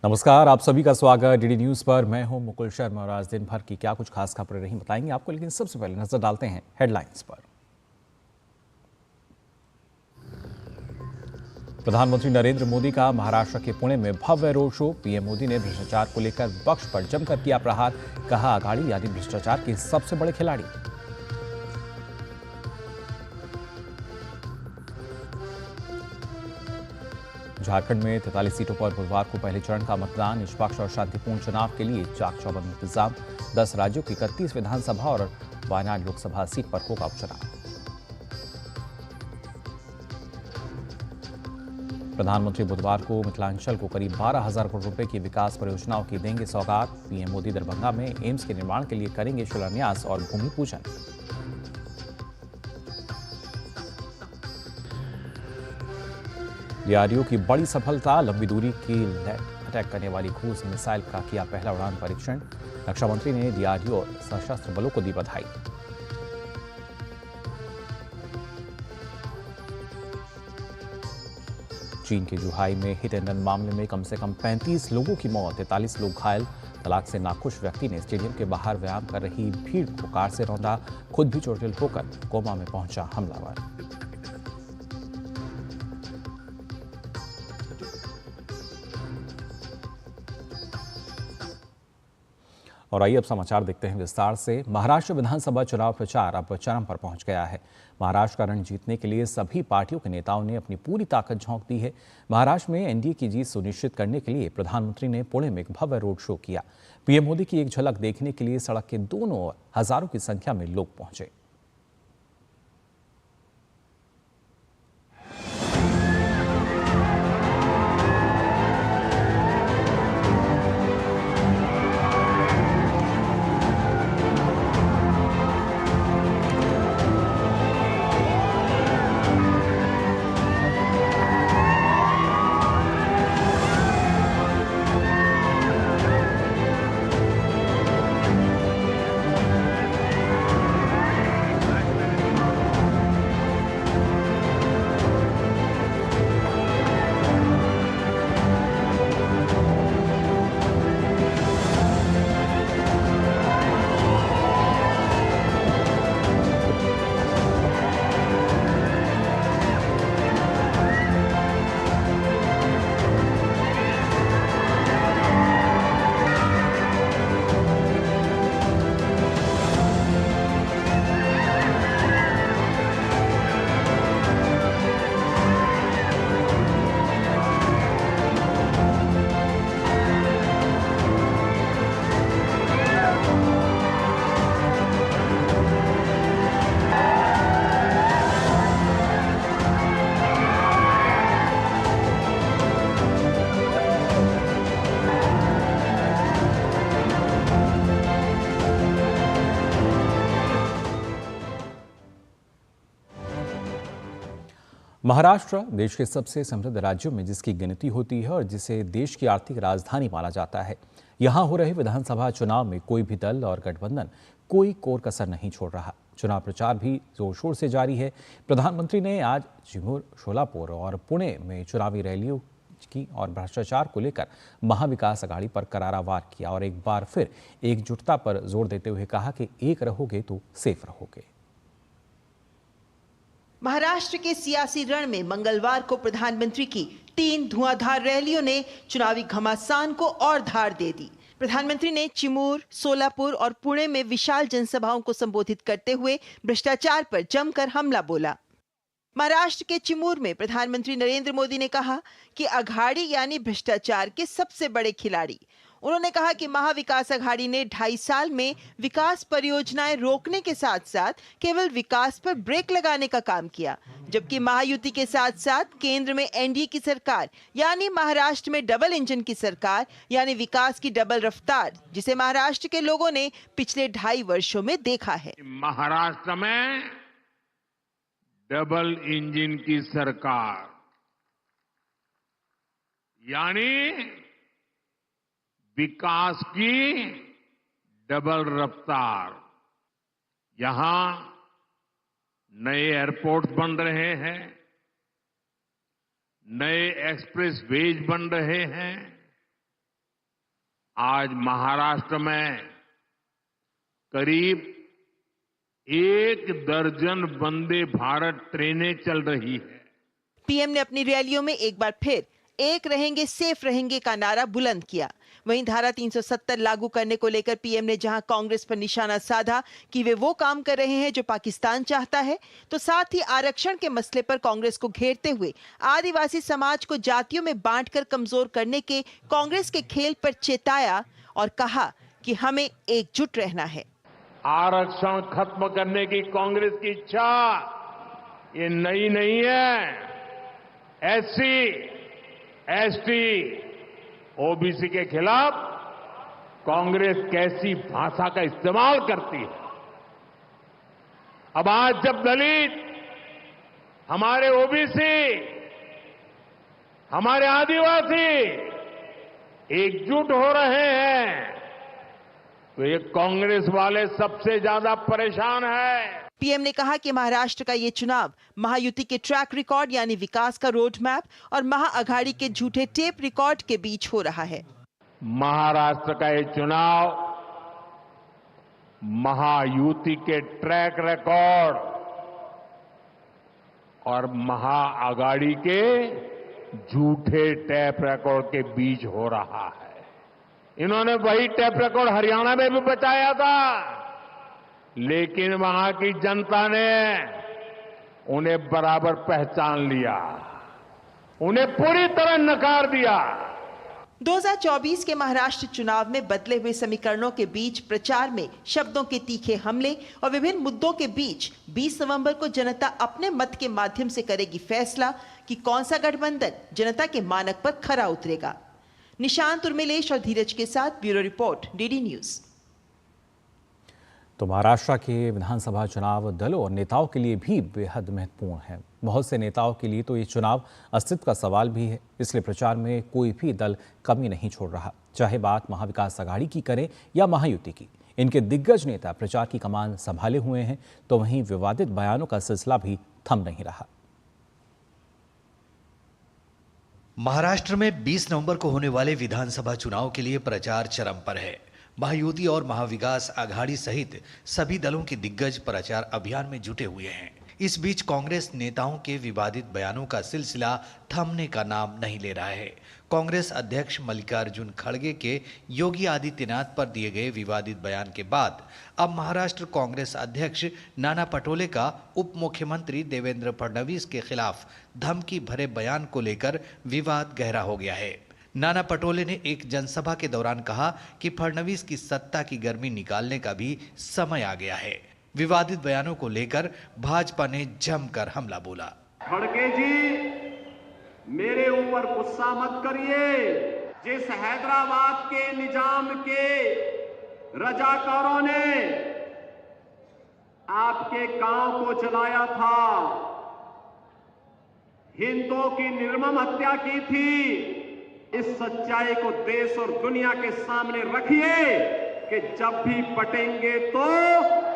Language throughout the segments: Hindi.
नमस्कार, आप सभी का स्वागत डीडी न्यूज पर। मैं हूं मुकुल शर्मा और आज दिन भर की क्या कुछ खास खबरें रही बताएंगे आपको, लेकिन सबसे पहले नजर डालते हैं हेडलाइंस पर। प्रधानमंत्री नरेंद्र मोदी का महाराष्ट्र के पुणे में भव्य रोड शो। पीएम मोदी ने भ्रष्टाचार को लेकर विपक्ष पर जमकर किया प्रहार, कहा आघाड़ी यानी भ्रष्टाचार के सबसे बड़े खिलाड़ी। झारखंड में 43 सीटों पर बुधवार को पहले चरण का मतदान। निष्पक्ष और शांतिपूर्ण चुनाव के लिए चाक चौबंद इंतजाम। 10 राज्यों की 31 विधानसभा और वायनाड लोकसभा सीट पर होगा उपचुनाव। प्रधानमंत्री बुधवार को मिथिलांचल को करीब 12,000 करोड़ रुपए की विकास परियोजनाओं की देंगे सौगात। पीएम मोदी दरभंगा में एम्स के निर्माण के लिए करेंगे शिलान्यास और भूमि पूजन। डीआरडीओ की बड़ी सफलता। लंबी दूरी की अटैक करने वाली क्रूज मिसाइल का किया पहला उड़ान परीक्षण। रक्षा मंत्री ने डीआरडीओ और सशस्त्र बलों को दी बधाई। चीन के जुहाई में हिट एंड रन मामले में कम से कम 35 लोगों की मौत, 43 लोग घायल। तलाक से नाखुश व्यक्ति ने स्टेडियम के बाहर व्यायाम कर रही भीड़ को कार से रौंदा, खुद भी चोटिल होकर कोमा में पहुंचा हमलावर। और आइए अब समाचार देखते हैं विस्तार से। महाराष्ट्र विधानसभा चुनाव प्रचार अब चरम पर पहुंच गया है। महाराष्ट्र का रण जीतने के लिए सभी पार्टियों के नेताओं ने अपनी पूरी ताकत झोंक दी है। महाराष्ट्र में एनडीए की जीत सुनिश्चित करने के लिए प्रधानमंत्री ने पुणे में एक भव्य रोड शो किया। पीएम मोदी की एक झलक देखने के लिए सड़क के दोनों ओर हजारों की संख्या में लोग पहुंचे। महाराष्ट्र देश के सबसे समृद्ध राज्यों में जिसकी गिनती होती है और जिसे देश की आर्थिक राजधानी माना जाता है। यहां हो रहे विधानसभा चुनाव में कोई भी दल और गठबंधन कोई कोर कसर नहीं छोड़ रहा। चुनाव प्रचार भी जोर शोर से जारी है। प्रधानमंत्री ने आज चिमूर, शोलापुर और पुणे में चुनावी रैलियों की और भ्रष्टाचार को लेकर महाविकास अघाड़ी पर करारा वार किया और एक बार फिर एकजुटता पर जोर देते हुए कहा कि एक रहोगे तो सेफ रहोगे। महाराष्ट्र के सियासी रण में मंगलवार को प्रधानमंत्री की 3 धुआंधार रैलियों ने चुनावी घमासान को और धार दे दी। प्रधानमंत्री ने चिमूर, सोलापुर और पुणे में विशाल जनसभाओं को संबोधित करते हुए भ्रष्टाचार पर जमकर हमला बोला। महाराष्ट्र के चिमूर में प्रधानमंत्री नरेंद्र मोदी ने कहा कि अघाड़ी यानी भ्रष्टाचार के सबसे बड़े खिलाड़ी। उन्होंने कहा कि महाविकास अघाड़ी ने 2.5 साल में विकास परियोजनाएं रोकने के साथ साथ केवल विकास पर ब्रेक लगाने का काम किया, जबकि महायुति के साथ साथ केंद्र में एनडीए की सरकार यानी महाराष्ट्र में डबल इंजन की सरकार यानी विकास की डबल रफ्तार, जिसे महाराष्ट्र के लोगों ने पिछले 2.5 वर्षों में देखा है। महाराष्ट्र में डबल इंजन की सरकार यानी विकास की डबल रफ्तार। यहां नए एयरपोर्ट बन रहे हैं, नए एक्सप्रेस वेज बन रहे हैं, आज महाराष्ट्र में करीब 1 दर्जन वंदे भारत ट्रेनें चल रही है। पीएम ने अपनी रैलियों में एक बार फिर एक रहेंगे सेफ रहेंगे का नारा बुलंद किया। वहीं धारा 370 लागू करने को लेकर पीएम ने जहां कांग्रेस पर निशाना साधा कि वे वो काम कर रहे हैं जो पाकिस्तान चाहता है, तो साथ ही आरक्षण के मसले पर कांग्रेस को घेरते हुए आदिवासी समाज को जातियों में बांटकर कमजोर करने के कांग्रेस के खेल पर चेताया और कहा कि हमें एकजुट रहना है। आरक्षण खत्म करने की कांग्रेस की इच्छा ये नई नहीं है। एससी, एसटी, ओबीसी के खिलाफ कांग्रेस कैसी भाषा का इस्तेमाल करती है। अब आज जब दलित, हमारे ओबीसी, हमारे आदिवासी एकजुट हो रहे हैं तो ये कांग्रेस वाले सबसे ज्यादा परेशान है। पीएम ने कहा कि महाराष्ट्र का ये चुनाव महायुति के ट्रैक रिकॉर्ड यानी विकास का रोड मैप और महाअघाड़ी के झूठे टेप रिकॉर्ड के बीच हो रहा है। महाराष्ट्र का ये चुनाव महायुति के ट्रैक रिकॉर्ड और महाअघाड़ी के झूठे टैप रिकॉर्ड के बीच हो रहा है। इन्होंने वही टैप रिकॉर्ड हरियाणा में भी बचाया था, लेकिन वहां की जनता ने उन्हें बराबर पहचान लिया, उन्हें पूरी तरह नकार दिया। 2024 के महाराष्ट्र चुनाव में बदले हुए समीकरणों के बीच प्रचार में शब्दों के तीखे हमले और विभिन्न मुद्दों के बीच 20 नवंबर को जनता अपने मत के माध्यम से करेगी फैसला कि कौन सा गठबंधन जनता के मानक पर खरा उतरेगा। निशांत उर्मिलेश और धीरज के साथ ब्यूरो रिपोर्ट, डीडी न्यूज। तो महाराष्ट्र के विधानसभा चुनाव दलों और नेताओं के लिए भी बेहद महत्वपूर्ण है। बहुत से नेताओं के लिए तो ये चुनाव अस्तित्व का सवाल भी है, इसलिए प्रचार में कोई भी दल कमी नहीं छोड़ रहा, चाहे बात महाविकास अघाड़ी की करें या महायुति की। इनके दिग्गज नेता प्रचार की कमान संभाले हुए हैं, तो वहीं विवादित बयानों का सिलसिला भी थम नहीं रहा। महाराष्ट्र में 20 नवंबर को होने वाले विधानसभा चुनाव के लिए प्रचार चरम पर है। महायुति और महाविकास अघाड़ी सहित सभी दलों के दिग्गज प्रचार अभियान में जुटे हुए हैं। इस बीच कांग्रेस नेताओं के विवादित बयानों का सिलसिला थमने का नाम नहीं ले रहा है। कांग्रेस अध्यक्ष मल्लिकार्जुन खड़गे के योगी आदित्यनाथ पर दिए गए विवादित बयान के बाद अब महाराष्ट्र कांग्रेस अध्यक्ष नाना पटोले का उप मुख्यमंत्री देवेंद्र फडणवीस के खिलाफ धमकी भरे बयान को लेकर विवाद गहरा हो गया है। नाना पटोले ने एक जनसभा के दौरान कहा कि फडणवीस की सत्ता की गर्मी निकालने का भी समय आ गया है। विवादित बयानों को लेकर भाजपा ने जमकर हमला बोला। खड़गे जी, मेरे ऊपर गुस्सा मत करिए। जिस हैदराबाद के निजाम के रजाकारों ने आपके गांव को जलाया था, हिंदुओं की निर्मम हत्या की थी, इस सच्चाई को देश और दुनिया के सामने रखिए कि जब भी पटेंगे तो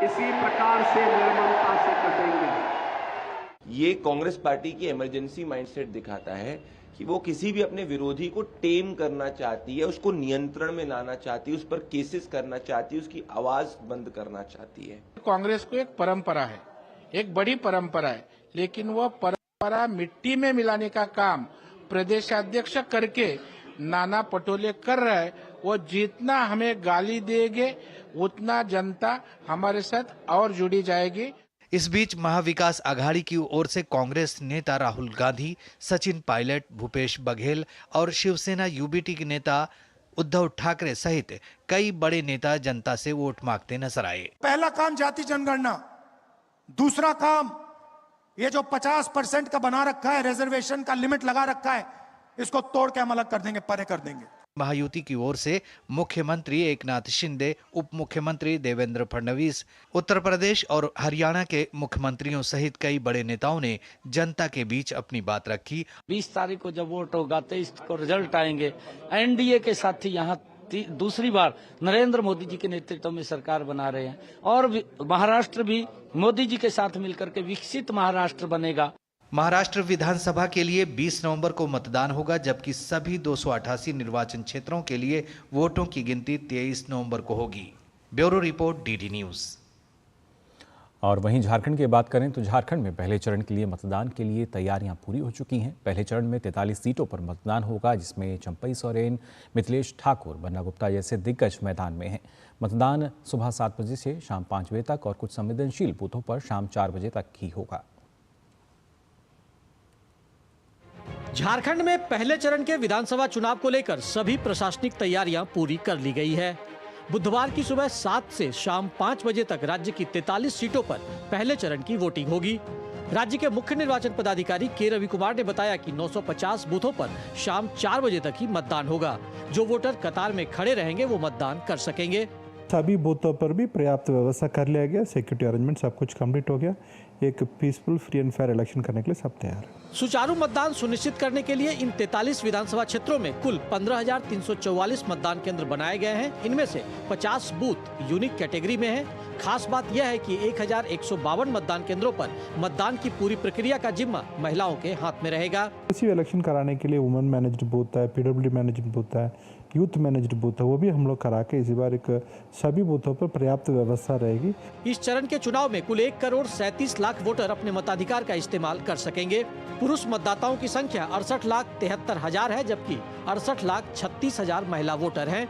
इसी प्रकार से निर्ममता से कटेंगे। ये कांग्रेस पार्टी की इमरजेंसी माइंडसेट दिखाता है कि वो किसी भी अपने विरोधी को टेम करना चाहती है, उसको नियंत्रण में लाना चाहती है, उस पर केसेस करना चाहती है, उसकी आवाज बंद करना चाहती है। कांग्रेस को एक परंपरा है, एक बड़ी परंपरा है, लेकिन वह परंपरा मिट्टी में मिलाने का काम प्रदेशाध्यक्ष करके नाना पटोले कर रहा है। वो जितना हमें गाली देंगे उतना जनता हमारे साथ और जुड़ी जाएगी। इस बीच महाविकास अघाड़ी की ओर से कांग्रेस नेता राहुल गांधी, सचिन पायलट, भूपेश बघेल और शिवसेना यूबीटी के नेता उद्धव ठाकरे सहित कई बड़े नेता जनता से वोट मांगते नजर आए। पहला काम जाति जनगणना, दूसरा काम ये जो 50% का बना रखा है, रिजर्वेशन का लिमिट लगा रखा है, इसको तोड़ के हम अलग कर देंगे, परे कर देंगे। महायुति की ओर से मुख्यमंत्री एकनाथ शिंदे, उप मुख्यमंत्री देवेंद्र फडणवीस, उत्तर प्रदेश और हरियाणा के मुख्यमंत्रियों सहित कई बड़े नेताओं ने जनता के बीच अपनी बात रखी। 20 तारीख को जब वोट होगा, 23 को रिजल्ट आएंगे, एनडीए के साथी यहाँ दूसरी बार नरेंद्र मोदी जी के नेतृत्व में सरकार बना रहे हैं और महाराष्ट्र भी मोदी जी के साथ मिलकर के विकसित महाराष्ट्र बनेगा। महाराष्ट्र विधानसभा के लिए 20 नवंबर को मतदान होगा, जबकि सभी 288 निर्वाचन क्षेत्रों के लिए वोटों की गिनती 23 नवंबर को होगी। Bureau report, DD news. और वहीं झारखंड की बात करें तो झारखंड में पहले चरण के लिए मतदान के लिए तैयारियां पूरी हो चुकी हैं। पहले चरण में 43 सीटों पर मतदान होगा, जिसमें चंपई सोरेन, मिथिलेश ठाकुर, बन्ना गुप्ता जैसे दिग्गज मैदान में हैं। मतदान सुबह 7 बजे से शाम 5 बजे तक और कुछ संवेदनशील बूथों पर शाम 4 बजे तक ही होगा। झारखंड में पहले चरण के विधानसभा चुनाव को लेकर सभी प्रशासनिक तैयारियां पूरी कर ली गई है। बुधवार की सुबह 7 से शाम 5 बजे तक राज्य की 43 सीटों पर पहले चरण की वोटिंग होगी। राज्य के मुख्य निर्वाचन पदाधिकारी के रवि कुमार ने बताया कि 950 बूथों पर शाम 4 बजे तक ही मतदान होगा। जो वोटर कतार में खड़े रहेंगे वो मतदान कर सकेंगे। सभी बूथों पर भी पर्याप्त व्यवस्था कर लिया गया, सिक्योरिटी अरेंजमेंट सब कुछ कंप्लीट हो गया। एक peaceful, free and fair election करने के लिए सब तैयार है। सुचारू मतदान सुनिश्चित करने के लिए इन 43 विधानसभा क्षेत्रों में कुल 15,344 मतदान केंद्र बनाए गए हैं। इनमें से 50 बूथ यूनिक कैटेगरी में हैं। खास बात यह है कि 1,152 मतदान केंद्रों पर मतदान की पूरी प्रक्रिया का जिम्मा महिलाओं के हाथ में रहेगा। इसी इलेक्शन कराने के लिए वुमेन मैनेज्ड बूथ है, पीडब्ल्यूडी मैनेज्ड बूथ है, यूथ मैनेज्ड बूथ है, वो भी हम लोग करा के इसी बार एक सभी बूथों पर पर्याप्त व्यवस्था रहेगी। इस चरण के चुनाव में कुल 1,37 लाख वोटर अपने मताधिकार का इस्तेमाल कर सकेंगे। पुरुष मतदाताओं की संख्या 68,73,000 है, जबकि 68,36,000 महिला वोटर हैं।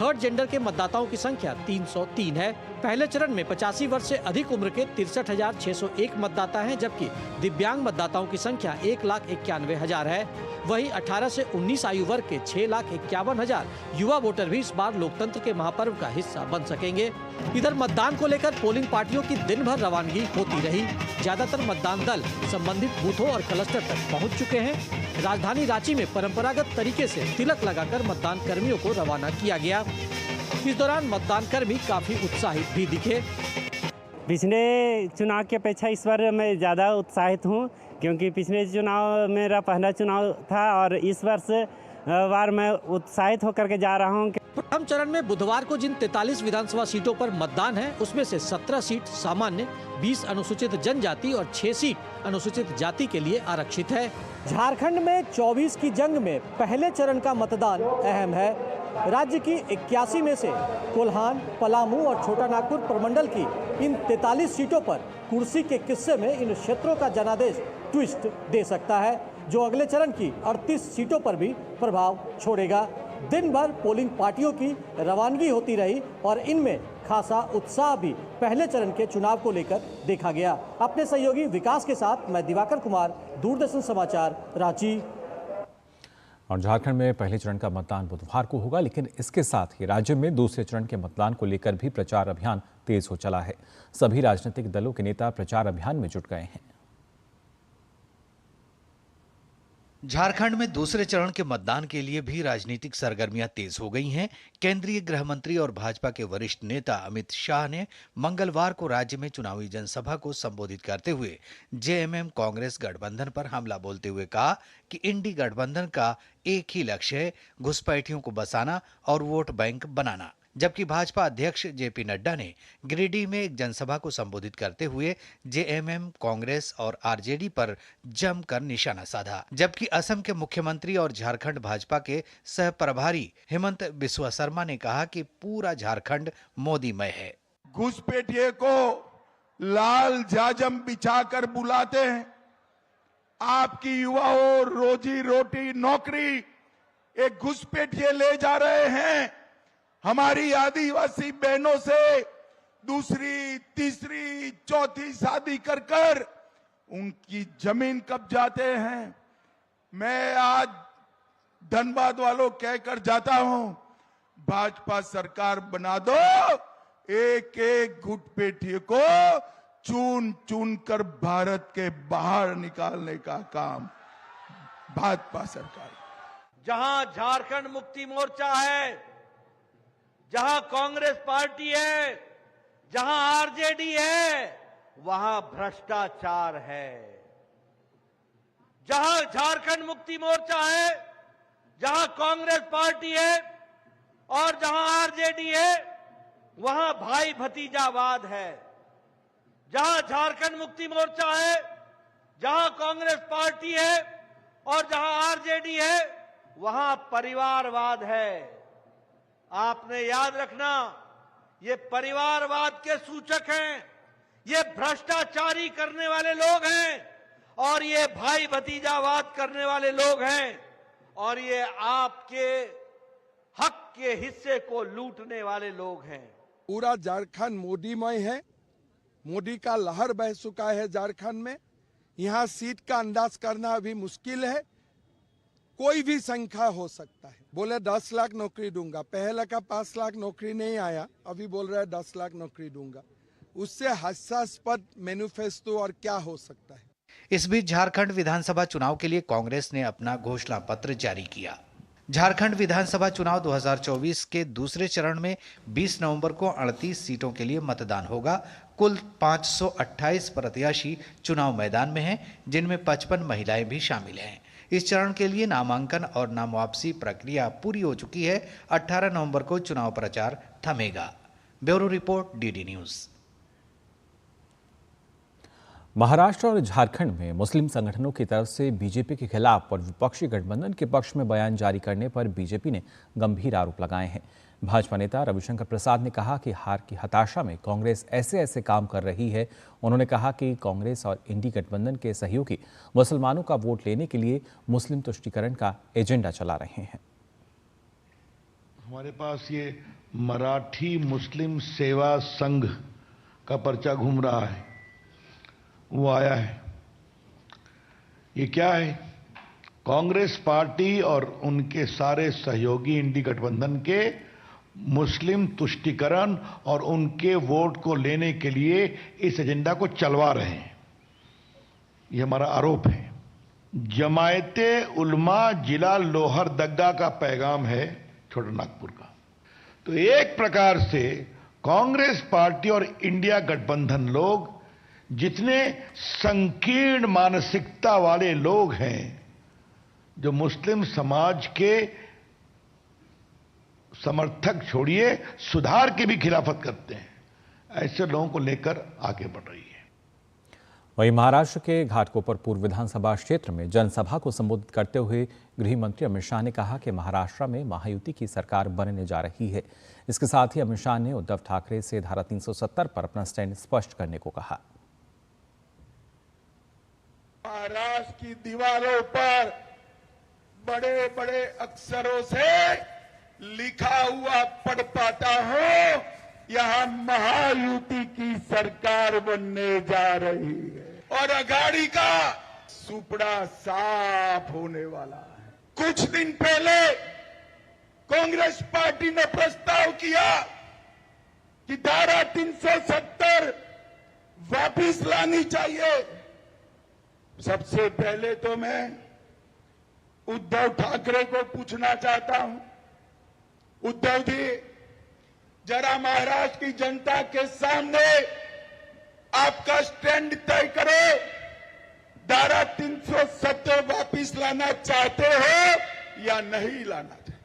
थर्ड जेंडर के मतदाताओं की संख्या 303 है। पहले चरण में 85 वर्ष से अधिक उम्र के 63,601 मतदाता हैं, जबकि दिव्यांग मतदाताओं की संख्या 1,91,000 है। वहीं 18 से 19 आयु वर्ग के 6,51,000 युवा वोटर भी इस बार लोकतंत्र के महापर्व का हिस्सा बन सकेंगे। इधर मतदान को लेकर पोलिंग पार्टियों की दिन भर रवानगी होती रही। ज्यादातर मतदान दल संबंधित बूथों और क्लस्टर तक पहुंच चुके हैं। राजधानी रांची में परंपरागत तरीके से तिलक लगाकर मतदान कर्मियों को रवाना किया गया। इस दौरान मतदान कर्मी काफी उत्साहित भी दिखे। पिछले चुनाव की अपेक्षा इस बार मैं ज़्यादा उत्साहित हूँ, क्योंकि पिछले चुनाव मेरा पहला चुनाव था और इस बार मैं उत्साहित होकर के जा रहा हूँ। प्रथम चरण में बुधवार को जिन 43 विधानसभा सीटों पर मतदान है, उसमें से 17 सीट सामान्य, 20 अनुसूचित जनजाति और 6 सीट अनुसूचित जाति के लिए आरक्षित है। झारखंड में 24 की जंग में पहले चरण का मतदान अहम है। राज्य की 81 में से कोल्हान, पलामू और छोटा नागपुर प्रमंडल की इन 43 सीटों पर कुर्सी के किस्से में इन क्षेत्रों का जनादेश ट्विस्ट दे सकता है, जो अगले चरण की 38 सीटों पर भी प्रभाव छोड़ेगा। दिन भर पोलिंग पार्टियों की रवानगी होती रही और इनमें खासा उत्साह भी पहले चरण के चुनाव को लेकर देखा गया। अपने सहयोगी विकास के साथ मैं दिवाकर कुमार, दूरदर्शन समाचार, रांची। और झारखंड में पहले चरण का मतदान बुधवार को होगा, लेकिन इसके साथ ही राज्य में दूसरे चरण के मतदान को लेकर भी प्रचार अभियान तेज हो चला है। सभी राजनीतिक दलों के नेता प्रचार अभियान में जुट गए हैं। झारखंड में दूसरे चरण के मतदान के लिए भी राजनीतिक सरगर्मियां तेज हो गई हैं। केंद्रीय गृह मंत्री और भाजपा के वरिष्ठ नेता अमित शाह ने मंगलवार को राज्य में चुनावी जनसभा को संबोधित करते हुए जेएमएम कांग्रेस गठबंधन पर हमला बोलते हुए कहा कि इंडी गठबंधन का एक ही लक्ष्य है, घुसपैठियों को बसाना और वोट बैंक बनाना। जबकि भाजपा अध्यक्ष जेपी नड्डा ने गिरिडीह में एक जनसभा को संबोधित करते हुए जेएमएम, कांग्रेस और आरजेडी पर जमकर निशाना साधा। जबकि असम के मुख्यमंत्री और झारखंड भाजपा के सह प्रभारी हेमंत बिस्वा शर्मा ने कहा कि पूरा झारखंड मोदीमय है। घुसपैठिए को लाल जाजम बिछाकर बुलाते हैं। आपकी युवाओं रोजी रोटी नौकरी एक घुसपैठिए ले जा रहे हैं। हमारी आदिवासी बहनों से दूसरी, तीसरी, चौथी शादी कर कर उनकी जमीन कब्जाते हैं। मैं आज धनबाद वालों कहकर जाता हूं, भाजपा सरकार बना दो, एक एक घुसपैठिए को चुन चुन कर भारत के बाहर निकालने का काम भाजपा सरकार। जहां झारखंड मुक्ति मोर्चा है, जहां कांग्रेस पार्टी है, जहां आरजेडी है, वहां भ्रष्टाचार है। जहां झारखंड मुक्ति मोर्चा है, जहां कांग्रेस पार्टी है और जहां आरजेडी है, वहां भाई भतीजावाद है। जहां झारखंड मुक्ति मोर्चा है, जहां कांग्रेस पार्टी है और जहां आरजेडी है, वहां परिवारवाद है। आपने याद रखना, ये परिवारवाद के सूचक हैं, ये भ्रष्टाचारी करने वाले लोग हैं, और ये भाई भतीजावाद करने वाले लोग हैं, और ये आपके हक के हिस्से को लूटने वाले लोग हैं। पूरा झारखंड मोदीमय है, मोदी का लहर बह चुका है झारखंड में। यहाँ सीट का अंदाज करना अभी मुश्किल है, कोई भी संख्या हो सकता है। बोले 10 लाख नौकरी दूंगा, पहले का 5 लाख नौकरी नहीं आया, अभी बोल रहा है 10 लाख नौकरी दूंगा। उससे हास्यास्पद मैनिफेस्टो और क्या हो सकता है। इस बीच झारखंड विधानसभा चुनाव के लिए कांग्रेस ने अपना घोषणा पत्र जारी किया। झारखंड विधानसभा चुनाव 2024 के दूसरे चरण में 20 नवंबर को 38 सीटों के लिए मतदान होगा। कुल 528 प्रत्याशी चुनाव मैदान में हैं, जिनमें 55 महिलाएं भी शामिल हैं। इस चरण के लिए नामांकन और नाम वापसी प्रक्रिया पूरी हो चुकी है। 18 नवंबर को चुनाव प्रचार थमेगा। Bureau report, DD news. Maharashtra और झारखंड में मुस्लिम संगठनों की तरफ से बीजेपी के खिलाफ और विपक्षी गठबंधन के पक्ष में बयान जारी करने पर बीजेपी ने गंभीर आरोप लगाए हैं। भाजपा नेता रविशंकर प्रसाद ने कहा कि हार की हताशा में कांग्रेस ऐसे काम कर रही है। उन्होंने कहा कि कांग्रेस और इंडी गठबंधन के सहयोगी मुसलमानों का वोट लेने के लिए मुस्लिम तुष्टीकरण का एजेंडा चला रहे हैं। हमारे पास ये मराठी मुस्लिम सेवा संघ का पर्चा घूम रहा है, वो आया है। ये क्या है? कांग्रेस पार्टी और उनके सारे सहयोगी इंडी गठबंधन के मुस्लिम तुष्टीकरण और उनके वोट को लेने के लिए इस एजेंडा को चलवा रहे हैं, ये हमारा आरोप है। जमायते उलमा जिला लोहरदग्गा का पैगाम है छोटा नागपुर का। तो एक प्रकार से कांग्रेस पार्टी और इंडिया गठबंधन लोग जितने संकीर्ण मानसिकता वाले लोग हैं, जो मुस्लिम समाज के समर्थक छोड़िए सुधार की भी खिलाफत करते हैं, ऐसे लोगों को लेकर आगे बढ़ रही है। वहीं महाराष्ट्र के घाटकोपर पूर्व विधानसभा क्षेत्र में जनसभा को संबोधित करते हुए गृह मंत्री अमित शाह ने कहा कि महाराष्ट्र में महायुति की सरकार बनने जा रही है। इसके साथ ही अमित शाह ने उद्धव ठाकरे से धारा 370 पर अपना स्टैंड स्पष्ट करने को कहा। महाराष्ट्र की दीवारों पर बड़े बड़े अक्षरों से लिखा हुआ पढ़ पाता हूं, यहां महायुति की सरकार बनने जा रही है और अघाड़ी का सुपड़ा साफ होने वाला है। कुछ दिन पहले कांग्रेस पार्टी ने प्रस्ताव किया कि धारा 370 वापिस लानी चाहिए। सबसे पहले तो मैं उद्धव ठाकरे को पूछना चाहता हूं, उद्धव जी जरा महाराष्ट्र की जनता के सामने आपका स्टैंड तय करो, धारा 370 वापिस लाना चाहते हो या नहीं लाना चाहते?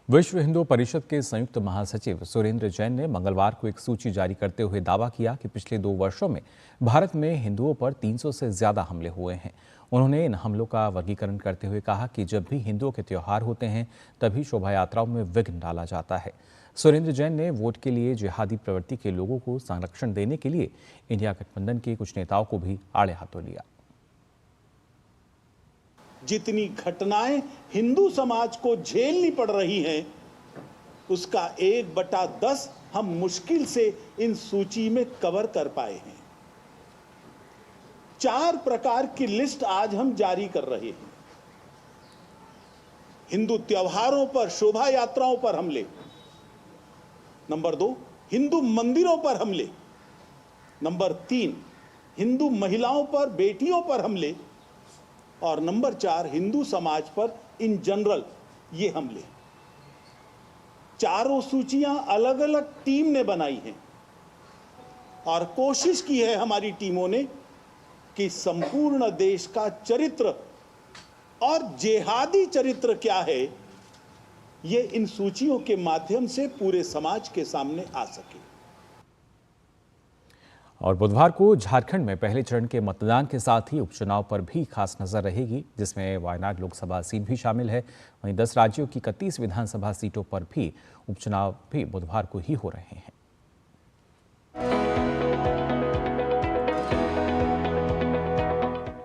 विश्व हिंदू परिषद के संयुक्त महासचिव सुरेंद्र जैन ने मंगलवार को एक सूची जारी करते हुए दावा किया कि पिछले 2 वर्षों में भारत में हिंदुओं पर 300 से ज्यादा हमले हुए हैं। उन्होंने इन हमलों का वर्गीकरण करते हुए कहा कि जब भी हिंदुओं के त्योहार होते हैं तभी शोभा यात्राओं में विघ्न डाला जाता है। सुरेंद्र जैन ने वोट के लिए जिहादी प्रवृत्ति के लोगों को संरक्षण देने के लिए इंडिया गठबंधन के कुछ नेताओं को भी आड़े हाथों लिया। जितनी घटनाएं हिंदू समाज को झेलनी पड़ रही हैं, उसका 1/10 हम मुश्किल से इन सूची में कवर कर पाए हैं। 4 प्रकार की लिस्ट आज हम जारी कर रहे हैं। हिंदू त्योहारों पर, शोभा यात्राओं पर हमले। नंबर 2, हिंदू मंदिरों पर हमले। नंबर 3, हिंदू महिलाओं पर, बेटियों पर हमले। और नंबर 4, हिंदू समाज पर इन जनरल ये हमले। चारों सूचियां अलग अलग टीम ने बनाई हैं और कोशिश की है हमारी टीमों ने कि संपूर्ण देश का चरित्र और जिहादी चरित्र क्या है, ये इन सूचियों के माध्यम से पूरे समाज के सामने आ सके। और बुधवार को झारखंड में पहले चरण के मतदान के साथ ही उपचुनाव पर भी खास नजर रहेगी, जिसमें वायनाड लोकसभा सीट भी शामिल है। वहीं 10 राज्यों की 31 विधानसभा सीटों पर भी उपचुनाव भी बुधवार को ही हो रहे हैं।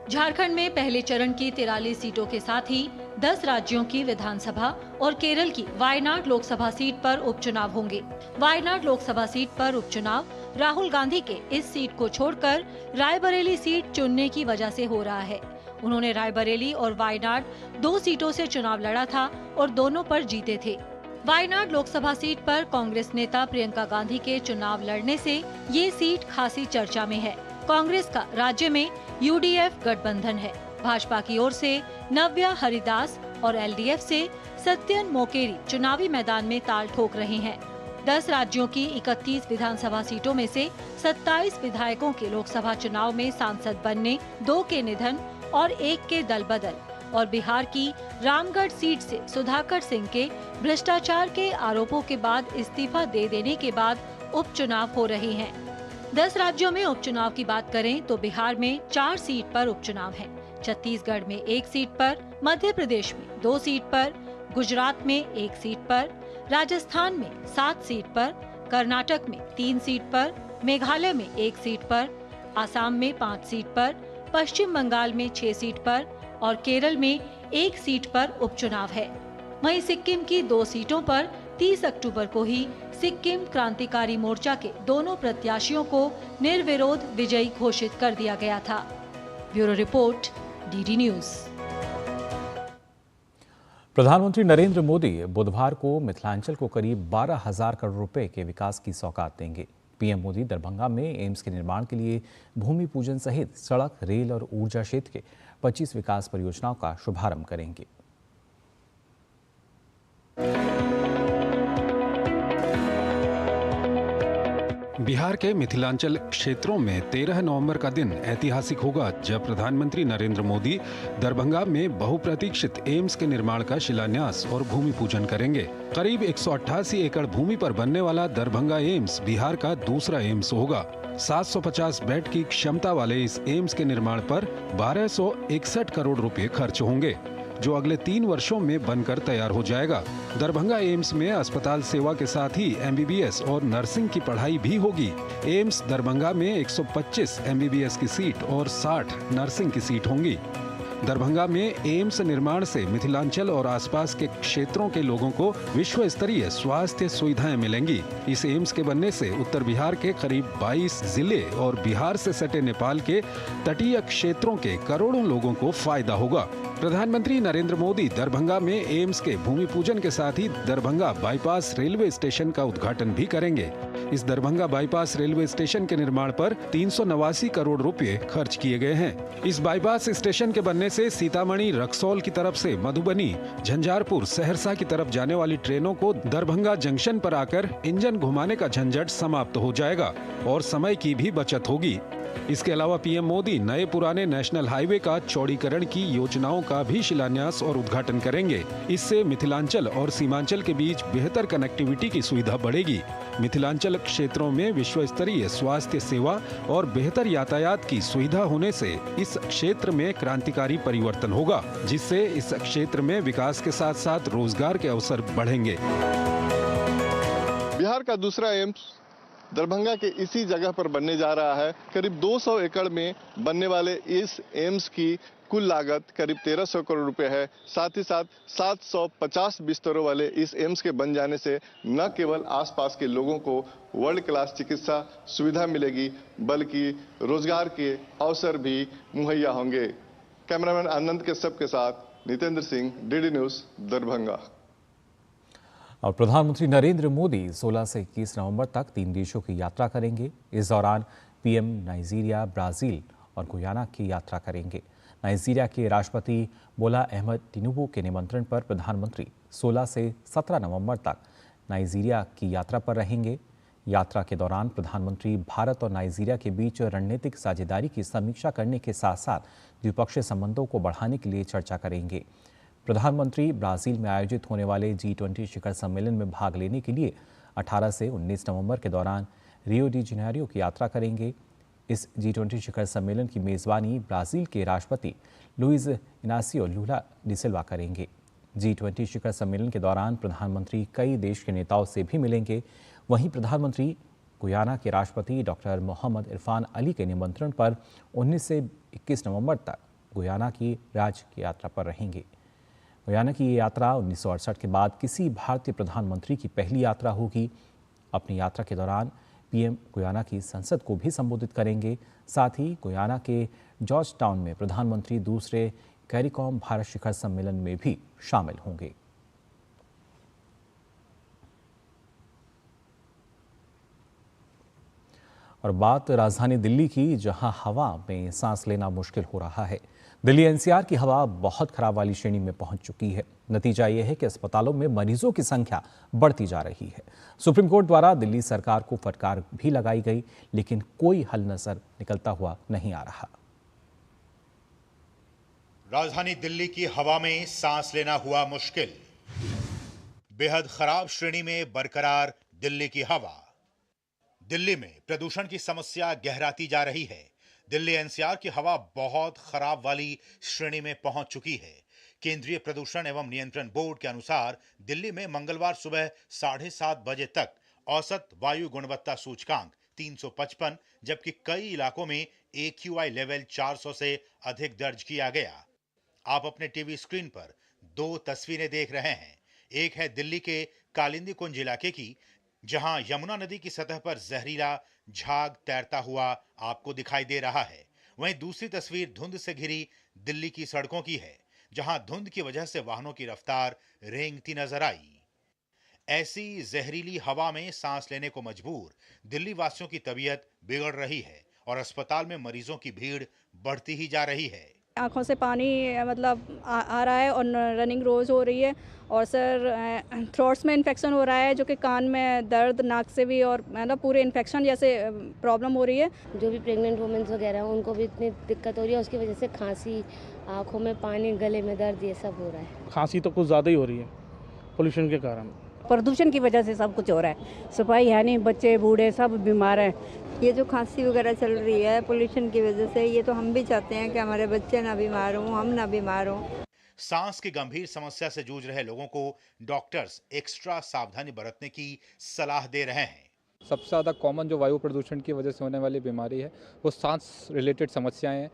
झारखंड में पहले चरण की 43 सीटों के साथ ही 10 राज्यों की विधानसभा और केरल की वायनाड लोकसभा सीट पर उपचुनाव होंगे। वायनाड लोकसभा सीट पर उपचुनाव राहुल गांधी के इस सीट को छोड़कर रायबरेली सीट चुनने की वजह से हो रहा है। उन्होंने रायबरेली और वायनाड 2 सीटों से चुनाव लड़ा था और दोनों पर जीते थे। वायनाड लोकसभा सीट पर कांग्रेस नेता प्रियंका गांधी के चुनाव लड़ने से ये सीट खासी चर्चा में है। कांग्रेस का राज्य में यूडीएफ गठबंधन है। भाजपा की ओर से नव्या हरिदास और एलडीएफ से सत्यन मोकेरी चुनावी मैदान में ताल ठोक रहे हैं। 10 राज्यों की 31 विधानसभा सीटों में से 27 विधायकों के लोकसभा चुनाव में सांसद बनने, 2 के निधन और 1 के दल बदल और बिहार की रामगढ़ सीट से सुधाकर सिंह के भ्रष्टाचार के आरोपों के बाद इस्तीफा दे देने के बाद उपचुनाव हो रहे हैं। 10 राज्यों में उपचुनाव की बात करें तो बिहार में 4 सीट पर उपचुनाव है, छत्तीसगढ़ में 1 सीट पर, मध्य प्रदेश में 2 सीट पर, गुजरात में 1 सीट पर, राजस्थान में 7 सीट पर, कर्नाटक में 3 सीट पर, मेघालय में 1 सीट पर, आसाम में 5 सीट पर, पश्चिम बंगाल में 6 सीट पर और केरल में 1 सीट पर उपचुनाव है। वहीं सिक्किम की 2 सीटों पर 30 अक्टूबर को ही सिक्किम क्रांतिकारी मोर्चा के दोनों प्रत्याशियों को निर्विरोध विजयी घोषित कर दिया गया था। Bureau report, DD news. प्रधानमंत्री नरेंद्र मोदी बुधवार को मिथिलांचल को करीब 12,000 करोड़ रुपए के विकास की सौगात देंगे। पीएम मोदी दरभंगा में एम्स के निर्माण के लिए भूमि पूजन सहित सड़क, रेल और ऊर्जा क्षेत्र के 25 विकास परियोजनाओं का शुभारंभ करेंगे। बिहार के मिथिलांचल क्षेत्रों में 13 नवंबर का दिन ऐतिहासिक होगा, जब प्रधानमंत्री नरेंद्र मोदी दरभंगा में बहुप्रतीक्षित एम्स के निर्माण का शिलान्यास और भूमि पूजन करेंगे। करीब 188 एकड़ भूमि पर बनने वाला दरभंगा एम्स बिहार का दूसरा एम्स होगा। 750 बेड की क्षमता वाले इस एम्स के निर्माण पर 1261 करोड़ रुपए खर्च होंगे, जो अगले 3 वर्षों में बनकर तैयार हो जाएगा। दरभंगा एम्स में अस्पताल सेवा के साथ ही एमबीबीएस और नर्सिंग की पढ़ाई भी होगी। एम्स दरभंगा में 125 एमबीबीएस की सीट और 60 नर्सिंग की सीट होंगी। दरभंगा में एम्स निर्माण से मिथिलांचल और आसपास के क्षेत्रों के लोगों को विश्व स्तरीय स्वास्थ्य सुविधाएं मिलेंगी। इस एम्स के बनने से उत्तर बिहार के करीब 22 जिले और बिहार से सटे नेपाल के तटीय क्षेत्रों के करोड़ों लोगों को फायदा होगा। प्रधानमंत्री नरेंद्र मोदी दरभंगा में एम्स के भूमि पूजन के साथ ही दरभंगा बाईपास रेलवे स्टेशन का उद्घाटन भी करेंगे। इस दरभंगा बाईपास रेलवे स्टेशन के निर्माण पर 389 करोड़ रुपए खर्च किए गए हैं। इस बाईपास स्टेशन के बनने से सीतामढ़ी, रक्सौल की तरफ से मधुबनी, झंझारपुर, सहरसा की तरफ जाने वाली ट्रेनों को दरभंगा जंक्शन पर आकर इंजन घुमाने का झंझट समाप्त हो जाएगा और समय की भी बचत होगी। इसके अलावा पीएम मोदी नए पुराने नेशनल हाईवे का चौड़ीकरण की योजनाओं का भी शिलान्यास और उद्घाटन करेंगे। इससे मिथिलांचल और सीमांचल के बीच बेहतर कनेक्टिविटी की सुविधा बढ़ेगी। मिथिलांचल क्षेत्रों में विश्व स्तरीय स्वास्थ्य सेवा और बेहतर यातायात की सुविधा होने से इस क्षेत्र में क्रांतिकारी परिवर्तन होगा, जिससे इस क्षेत्र में विकास के साथ साथ रोजगार के अवसर बढ़ेंगे। बिहार का दूसरा एम्स दरभंगा के इसी जगह पर बनने जा रहा है। करीब 200 एकड़ में बनने वाले इस एम्स की कुल लागत करीब 1300 करोड़ रुपए है। साथ ही साथ 750 बिस्तरों वाले इस एम्स के बन जाने से न केवल आसपास के लोगों को वर्ल्ड क्लास चिकित्सा सुविधा मिलेगी, बल्कि रोजगार के अवसर भी मुहैया होंगे। कैमरामैन आनंद के सब के साथ नितेंद्र सिंह, डीडी न्यूज, दरभंगा। और प्रधानमंत्री नरेंद्र मोदी 16 से 21 नवंबर तक 3 देशों की यात्रा करेंगे। इस दौरान पीएम नाइजीरिया, ब्राजील और गुयाना की यात्रा करेंगे। नाइजीरिया के राष्ट्रपति बोला अहमद टिनुबू के निमंत्रण पर प्रधानमंत्री 16 से 17 नवंबर तक नाइजीरिया की यात्रा पर रहेंगे। यात्रा के दौरान प्रधानमंत्री भारत और नाइजीरिया के बीच रणनीतिक साझेदारी की समीक्षा करने के साथ साथ द्विपक्षीय संबंधों को बढ़ाने के लिए चर्चा करेंगे। प्रधानमंत्री ब्राजील में आयोजित होने वाले G20 शिखर सम्मेलन में भाग लेने के लिए 18 से 19 नवंबर के दौरान रियो डी जेनेरियो की यात्रा करेंगे। इस G20 शिखर सम्मेलन की मेजबानी ब्राजील के राष्ट्रपति लुइज इनासियो लुला डी सिल्वा करेंगे। G20 शिखर सम्मेलन के दौरान प्रधानमंत्री कई देश के नेताओं से भी मिलेंगे। वहीं प्रधानमंत्री गुयाना के राष्ट्रपति डॉक्टर मोहम्मद इरफान अली के निमंत्रण पर 19 से 21 नवंबर तक गुयाना की राजकीय यात्रा पर रहेंगे। गुयाना की ये यात्रा 1968 के बाद किसी भारतीय प्रधानमंत्री की पहली यात्रा होगी। अपनी यात्रा के दौरान पीएम गुयाना की संसद को भी संबोधित करेंगे। साथ ही गुयाना के जॉर्ज टाउन में प्रधानमंत्री दूसरे कैरिकॉम भारत शिखर सम्मेलन में भी शामिल होंगे। और बात राजधानी दिल्ली की, जहां हवा में सांस लेना मुश्किल हो रहा है। दिल्ली एनसीआर की हवा बहुत खराब वाली श्रेणी में पहुंच चुकी है। नतीजा यह है कि अस्पतालों में मरीजों की संख्या बढ़ती जा रही है। सुप्रीम कोर्ट द्वारा दिल्ली सरकार को फटकार भी लगाई गई, लेकिन कोई हल नजर निकलता हुआ नहीं आ रहा। राजधानी दिल्ली की हवा में सांस लेना हुआ मुश्किल। बेहद खराब श्रेणी में बरकरार दिल्ली की हवा। दिल्ली में प्रदूषण की समस्या गहराती जा रही है। दिल्ली एनसीआर की हवा बहुत खराब वाली श्रेणी में पहुंच चुकी है। केंद्रीय प्रदूषण एवं नियंत्रण बोर्ड के अनुसार दिल्ली में मंगलवार सुबह 7:30 बजे तक औसत वायु गुणवत्ता सूचकांक 355, जबकि कई इलाकों में AQI लेवल 400 से अधिक दर्ज किया गया। आप अपने टीवी स्क्रीन पर दो तस्वीरें देख रहे हैं। एक है दिल्ली के कालिंदी कुंज इलाके की, जहां यमुना नदी की सतह पर जहरीला झाग तैरता हुआ आपको दिखाई दे रहा है। वहीं दूसरी तस्वीर धुंध से घिरी दिल्ली की सड़कों की है, जहां धुंध की वजह से वाहनों की रफ्तार रेंगती नजर आई। ऐसी जहरीली हवा में सांस लेने को मजबूर दिल्ली वासियों की तबीयत बिगड़ रही है और अस्पताल में मरीजों की भीड़ बढ़ती ही जा रही है। आंखों से पानी मतलब आ रहा है और रनिंग रोज हो रही है, और सर थ्रोट्स में इन्फेक्शन हो रहा है, जो कि कान में दर्द, नाक से भी, और मतलब पूरे इन्फेक्शन जैसे प्रॉब्लम हो रही है। जो भी प्रेग्नेंट वुमेन्स वगैरह हैं उनको भी इतनी दिक्कत हो रही है, उसकी वजह से खांसी, आंखों में पानी, गले में दर्द, ये सब हो रहा है। खांसी तो कुछ ज़्यादा ही हो रही है पोल्यूशन के कारण। प्रदूषण की वजह से सब कुछ हो रहा है। सफाई है नहीं, बच्चे बूढ़े सब बीमार हैं। ये जो खांसी वगैरह चल रही है पोल्यूशन की वजह से, ये तो हम भी चाहते हैं कि हमारे बच्चे ना बीमार हों, हम ना बीमार हों। सांस की गंभीर समस्या से जूझ रहे लोगों को डॉक्टर्स एक्स्ट्रा सावधानी बरतने की सलाह दे रहे हैं। सबसे ज़्यादा कॉमन जो वायु प्रदूषण की वजह से होने वाली बीमारी है वो सांस रिलेटेड समस्याएं हैं।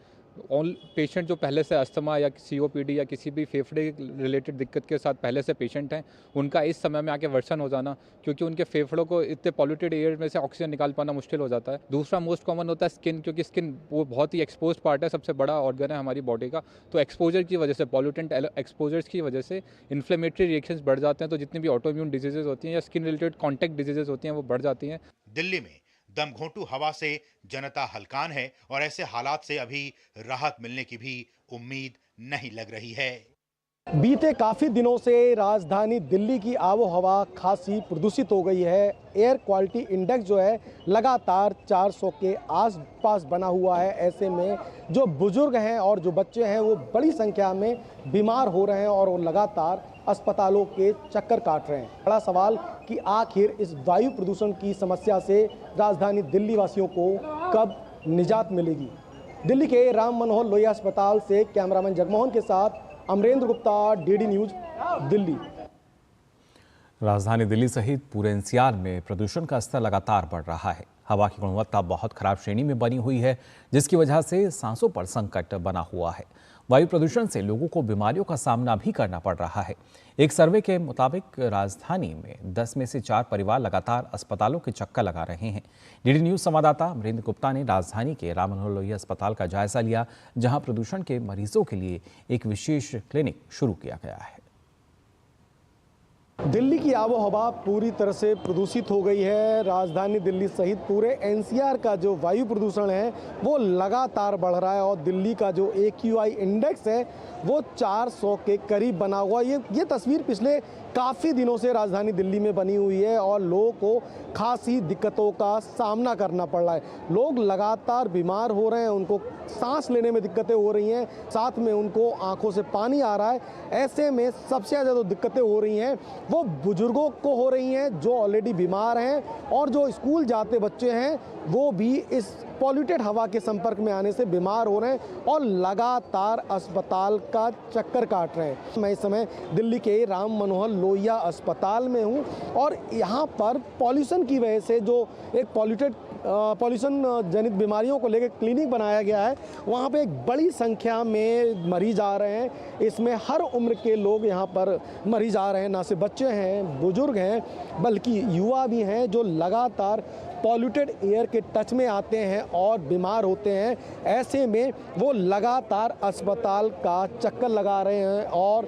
ऑल पेशेंट जो पहले से अस्थमा या COPD या किसी भी फेफड़े रिलेटेड दिक्कत के साथ पहले से पेशेंट हैं, उनका इस समय में आके वर्सन हो जाना, क्योंकि उनके फेफड़ों को इतने पॉल्यूटेड एयर में से ऑक्सीजन निकाल पाना मुश्किल हो जाता है। दूसरा मोस्ट कॉमन होता है स्किन, क्योंकि स्किन वो बहुत ही एक्सपोज पार्ट है, सबसे बड़ा ऑर्गन है हमारी बॉडी का। तो एक्सपोजर की वजह से, पॉल्यूटेंट एक्सपोजर्स की वजह से इन्फ्लेमेटरी रिएक्शंस बढ़ जाते हैं। तो जितनी भी ऑटोइम्यून डिजीजेज होती हैं या स्किन रिलेटेड कॉन्टैक्ट डिजीजेज होती हैं वो बढ़ जाती हैं। दिल्ली में दमघोंटू हवा से जनता हलकान है और ऐसे हालात से अभी राहत मिलने की भी उम्मीद नहीं लग रही है। बीते काफ़ी दिनों से राजधानी दिल्ली की आबो हवा खासी प्रदूषित हो गई है। एयर क्वालिटी इंडेक्स जो है लगातार 400 के आसपास बना हुआ है। ऐसे में जो बुजुर्ग हैं और जो बच्चे हैं वो बड़ी संख्या में बीमार हो रहे हैं और वो लगातार अस्पतालों के चक्कर काट रहे हैं। बड़ा सवाल कि आखिर इस वायु प्रदूषण की समस्या से राजधानी दिल्ली वासियों को कब निजात मिलेगी। दिल्ली के राम मनोहर लोहिया अस्पताल से कैमरामैन जगमोहन के साथ अमरेंद्र गुप्ता, DD न्यूज, दिल्ली। राजधानी दिल्ली सहित पूरे एनसीआर में प्रदूषण का स्तर लगातार बढ़ रहा है। हवा की गुणवत्ता बहुत खराब श्रेणी में बनी हुई है, जिसकी वजह से सांसों पर संकट बना हुआ है। वायु प्रदूषण से लोगों को बीमारियों का सामना भी करना पड़ रहा है। एक सर्वे के मुताबिक राजधानी में 10 में से 4 परिवार लगातार अस्पतालों के चक्कर लगा रहे हैं। DD न्यूज संवाददाता अमरेंद्र गुप्ता ने राजधानी के राम मनोहर लोहिया अस्पताल का जायजा लिया, जहां प्रदूषण के मरीजों के लिए एक विशेष क्लिनिक शुरू किया गया है। दिल्ली की आबोहवा पूरी तरह से प्रदूषित हो गई है। राजधानी दिल्ली सहित पूरे एनसीआर का जो वायु प्रदूषण है वो लगातार बढ़ रहा है और दिल्ली का जो AQI इंडेक्स है वो 400 के करीब बना हुआ। ये तस्वीर पिछले काफ़ी दिनों से राजधानी दिल्ली में बनी हुई है और लोगों को खासी दिक्कतों का सामना करना पड़ रहा है। लोग लगातार बीमार हो रहे हैं, उनको सांस लेने में दिक्कतें हो रही हैं, साथ में उनको आंखों से पानी आ रहा है। ऐसे में सबसे ज़्यादा दिक्कतें हो रही हैं वो बुजुर्गों को हो रही हैं जो ऑलरेडी बीमार हैं, और जो स्कूल जाते बच्चे हैं वो भी इस पॉल्यूटेड हवा के संपर्क में आने से बीमार हो रहे हैं और लगातार अस्पताल का चक्कर काट रहे हैं। मैं इस समय दिल्ली के राम मनोहर लोहिया अस्पताल में हूं और यहाँ पर पॉल्यूशन की वजह से जो एक पॉल्यूशन जनित बीमारियों को लेकर क्लिनिक बनाया गया है, वहाँ पे एक बड़ी संख्या में मरीज आ रहे हैं। इसमें हर उम्र के लोग यहाँ पर मरीज आ रहे हैं, ना सिर्फ बच्चे हैं, बुजुर्ग हैं, बल्कि युवा भी हैं जो लगातार पॉल्यूटेड एयर के टच में आते हैं और बीमार होते हैं। ऐसे में वो लगातार अस्पताल का चक्कर लगा रहे हैं और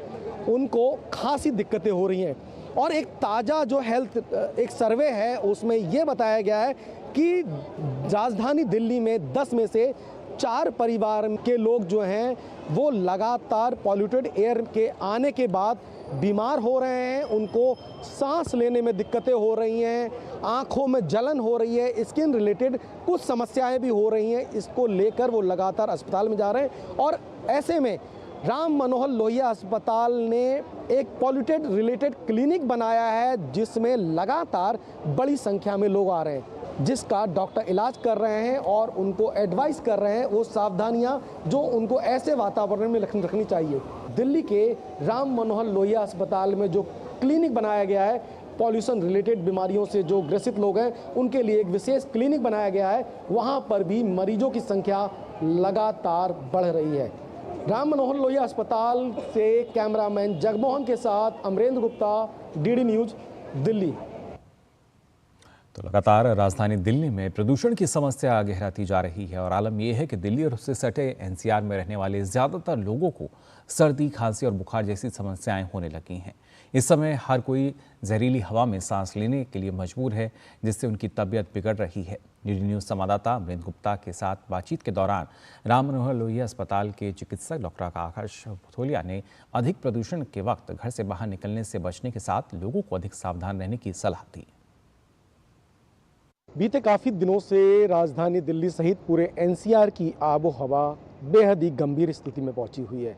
उनको खासी दिक्कतें हो रही हैं। और एक ताज़ा जो हेल्थ एक सर्वे है उसमें ये बताया गया है कि राजधानी दिल्ली में 10 में से 4 परिवार के लोग जो हैं वो लगातार पॉल्यूटेड एयर के आने के बाद बीमार हो रहे हैं। उनको सांस लेने में दिक्कतें हो रही हैं, आँखों में जलन हो रही है, स्किन रिलेटेड कुछ समस्याएं भी हो रही हैं। इसको लेकर वो लगातार अस्पताल में जा रहे हैं और ऐसे में राम मनोहर लोहिया अस्पताल ने एक पॉल्यूटेड रिलेटेड क्लिनिक बनाया है जिसमें लगातार बड़ी संख्या में लोग आ रहे हैं, जिसका डॉक्टर इलाज कर रहे हैं और उनको एडवाइस कर रहे हैं वो सावधानियां जो उनको ऐसे वातावरण में रखनी चाहिए। दिल्ली के राम मनोहर लोहिया अस्पताल में जो क्लिनिक बनाया गया है, पॉल्यूशन रिलेटेड बीमारियों से जो ग्रसित लोग हैं उनके लिए एक विशेष क्लिनिक बनाया गया है। वहाँ पर भी मरीजों की संख्या लगातार बढ़ रही है। राम मनोहर लोहिया अस्पताल से कैमरामैन जगमोहन के साथ अमरेंद्र गुप्ता, डीडी न्यूज, दिल्ली। तो लगातार राजधानी दिल्ली में प्रदूषण की समस्या गहराती जा रही है और आलम यह है कि दिल्ली और उससे सटे एनसीआर में रहने वाले ज़्यादातर लोगों को सर्दी, खांसी और बुखार जैसी समस्याएं होने लगी हैं। इस समय हर कोई जहरीली हवा में सांस लेने के लिए मजबूर है, जिससे उनकी तबीयत बिगड़ रही है। डीडी न्यूज़ संवाददाता अमरेंद्र गुप्ता के साथ बातचीत के दौरान राम मनोहर लोहिया अस्पताल के चिकित्सक डॉक्टर आकाश भथोलिया ने अधिक प्रदूषण के वक्त घर से बाहर निकलने से बचने के साथ लोगों को अधिक सावधान रहने की सलाह दी। बीते काफ़ी दिनों से राजधानी दिल्ली सहित पूरे एनसीआर की आबो हवा बेहद ही गंभीर स्थिति में पहुंची हुई है।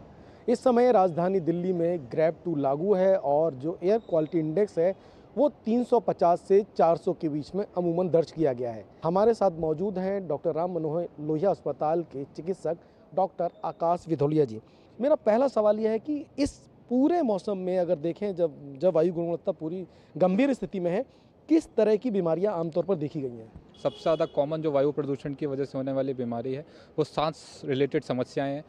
इस समय राजधानी दिल्ली में ग्रेड 2 लागू है और जो एयर क्वालिटी इंडेक्स है वो 350 से 400 के बीच में अमूमन दर्ज किया गया है। हमारे साथ मौजूद हैं डॉक्टर राम मनोहर लोहिया अस्पताल के चिकित्सक डॉक्टर आकाश विधोलिया जी। मेरा पहला सवाल यह है कि इस पूरे मौसम में अगर देखें जब वायु गुणवत्ता पूरी गंभीर स्थिति में है, किस तरह की बीमारियां आमतौर पर देखी गई हैं? सबसे ज़्यादा कॉमन जो वायु प्रदूषण की वजह से होने वाली बीमारी है वो सांस रिलेटेड समस्याएं हैं।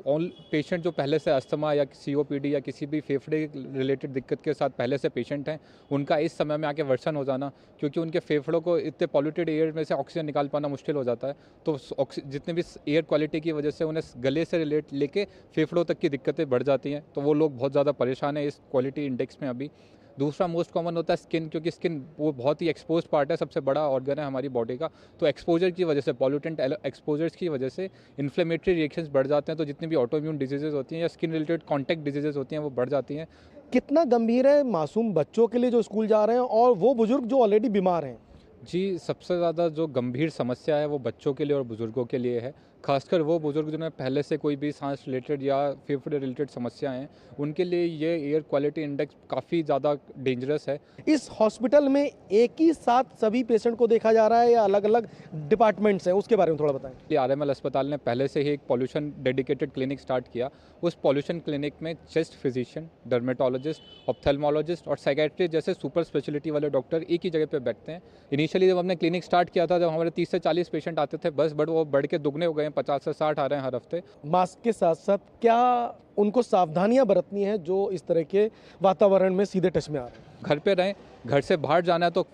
ऑल पेशेंट जो पहले से अस्थमा या सीओपीडी या किसी भी फेफड़े रिलेटेड दिक्कत के साथ पहले से पेशेंट हैं, उनका इस समय में आके वर्षन हो जाना, क्योंकि उनके फेफड़ों को इतने पॉल्यूटेड एयर में से ऑक्सीजन निकाल पाना मुश्किल हो जाता है, तो जितने भी एयर क्वालिटी की वजह से उन्हें गले से रिलेट लेके फेफड़ों तक की दिक्कतें बढ़ जाती हैं, तो वो लोग बहुत ज़्यादा परेशान हैं इस क्वालिटी इंडेक्स में अभी। दूसरा मोस्ट कॉमन होता है स्किन, क्योंकि स्किन वो बहुत ही एक्सपोज्ड पार्ट है, सबसे बड़ा ऑर्गन है हमारी बॉडी का, तो एक्सपोजर की वजह से, पॉल्यूटेंट एक्सपोजर्स की वजह से इन्फ्लेमेटरी रिएक्शंस बढ़ जाते हैं, तो जितनी भी ऑटोइम्यून डिजीजेज होती हैं या स्किन रिलेटेड कॉन्टैक्ट डिजीजेज होती हैं वो बढ़ जाती हैं। कितना गंभीर है मासूम बच्चों के लिए जो स्कूल जा रहे हैं और वो बुजुर्ग जो ऑलरेडी बीमार हैं? जी, सबसे ज़्यादा जो गंभीर समस्या है वो बच्चों के लिए और बुजुर्गों के लिए है। खासकर वो बुजुर्ग जिन्हें पहले से कोई भी सांस रिलेटेड या फेफड़े रिलेटेड समस्या हैं, उनके लिए ये एयर क्वालिटी इंडेक्स काफ़ी ज़्यादा डेंजरस है। इस हॉस्पिटल में एक ही साथ सभी पेशेंट को देखा जा रहा है या अलग अलग डिपार्टमेंट्स हैं, उसके बारे में थोड़ा बताएं। आरएमएल अस्पताल ने पहले से ही एक पॉल्यूशन डेडिकेटेड क्लिनिक स्टार्ट किया। उस पॉल्यूशन क्लिनिक में चेस्ट फिजिशियन, डर्मेटोलॉजिस्ट, ऑप्थेल्मोलॉजिस्ट और साइकेट्रिस्ट जैसे सुपर स्पेशलिटी वाले डॉक्टर एक ही जगह पे बैठते हैं। इनिशियली जब हमने क्लिनिक स्टार्ट किया था, जब हमारे 30 से 40 पेशेंट आते थे बस, बट वो बढ़ के दुगने हो गए, 50 से 60 आ रहे हैं हर हफ्ते। मास्क के साथ साथ क्या उनको सावधानियां बरतनी है जो इस तरह के वातावरण में सीधे टच में आ रहे हैं? घर पे रहें, घर से बाहर जाना है तो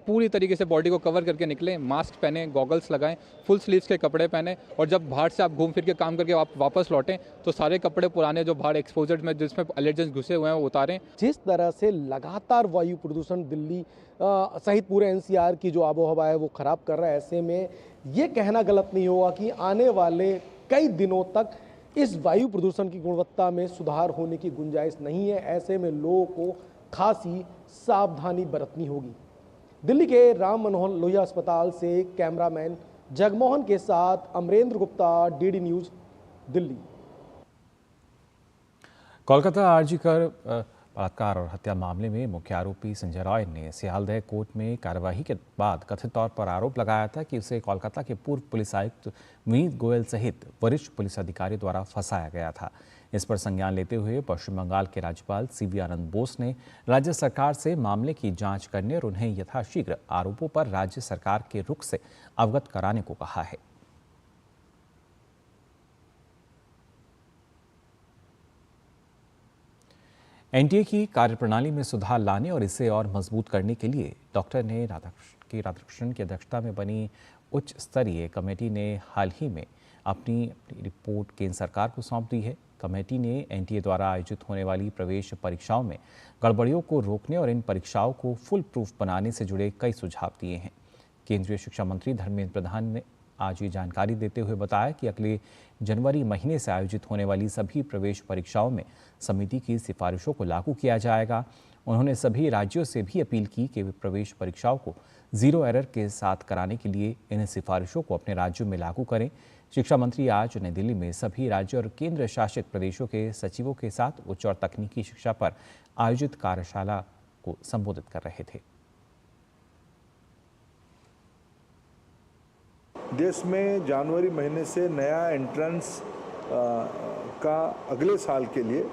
पूरी तरीके से बॉडी को कवर करके निकलें, मास्क पहने, गॉगल्स लगाएं, फुल स्लीव्स के कपड़े पहने, और जब बाहर से आप घूम फिर के काम करके वापस लौटें तो सारे कपड़े पुराने जो बाहर एक्सपोजर में जिसमें एलर्जेंस घुसे हुए हैं वो उतारें। जिस तरह से लगातार वायु प्रदूषण दिल्ली सहित पूरे एनसीआर की जो आबो हवा है वो खराब कर रहा है, ऐसे में ये कहना गलत नहीं होगा कि आने वाले कई दिनों तक इस वायु प्रदूषण की गुणवत्ता में सुधार होने की गुंजाइश नहीं है। ऐसे में लोगों को खासी सावधानी बरतनी होगी। दिल्ली के राम मनोहर लोहिया अस्पताल से कैमरामैन जगमोहन के साथ अमरेंद्र गुप्ता, डीडी न्यूज, दिल्ली। कोलकाता आरजी कर बलात्कार और हत्या मामले में मुख्य आरोपी संजय रॉय ने सियालदह कोर्ट में कार्यवाही के बाद कथित तौर पर आरोप लगाया था कि उसे कोलकाता के पूर्व पुलिस आयुक्त विनीत गोयल सहित वरिष्ठ पुलिस अधिकारी द्वारा फंसाया गया था। इस पर संज्ञान लेते हुए पश्चिम बंगाल के राज्यपाल सीवी आनंद बोस ने राज्य सरकार से मामले की जांच करने और उन्हें यथाशीघ्र आरोपों पर राज्य सरकार के रुख से अवगत कराने को कहा है। एनटीए की कार्यप्रणाली में सुधार लाने और इसे और मजबूत करने के लिए डॉक्टर ने राधाकृष्णन की अध्यक्षता में बनी उच्च स्तरीय कमेटी ने हाल ही में अपनी रिपोर्ट केंद्र सरकार को सौंप दी है। कमेटी ने एनटीए द्वारा आयोजित होने वाली प्रवेश परीक्षाओं में गड़बड़ियों को रोकने और इन परीक्षाओं को फुल प्रूफ बनाने से जुड़े कई सुझाव दिए हैं। केंद्रीय शिक्षा मंत्री धर्मेंद्र प्रधान ने आज ये जानकारी देते हुए बताया कि अगले जनवरी महीने से आयोजित होने वाली सभी प्रवेश परीक्षाओं में समिति की सिफारिशों को लागू किया जाएगा। उन्होंने सभी राज्यों से भी अपील की कि वे प्रवेश परीक्षाओं को जीरो एरर के साथ कराने के लिए इन सिफारिशों को अपने राज्यों में लागू करें। शिक्षा मंत्री आज नई दिल्ली में सभी राज्यों और केंद्र शासित प्रदेशों के सचिवों के साथ उच्च और तकनीकी शिक्षा पर आयोजित कार्यशाला को संबोधित कर रहे थे। देश में जनवरी महीने से नया एंट्रेंस का अगले साल के लिए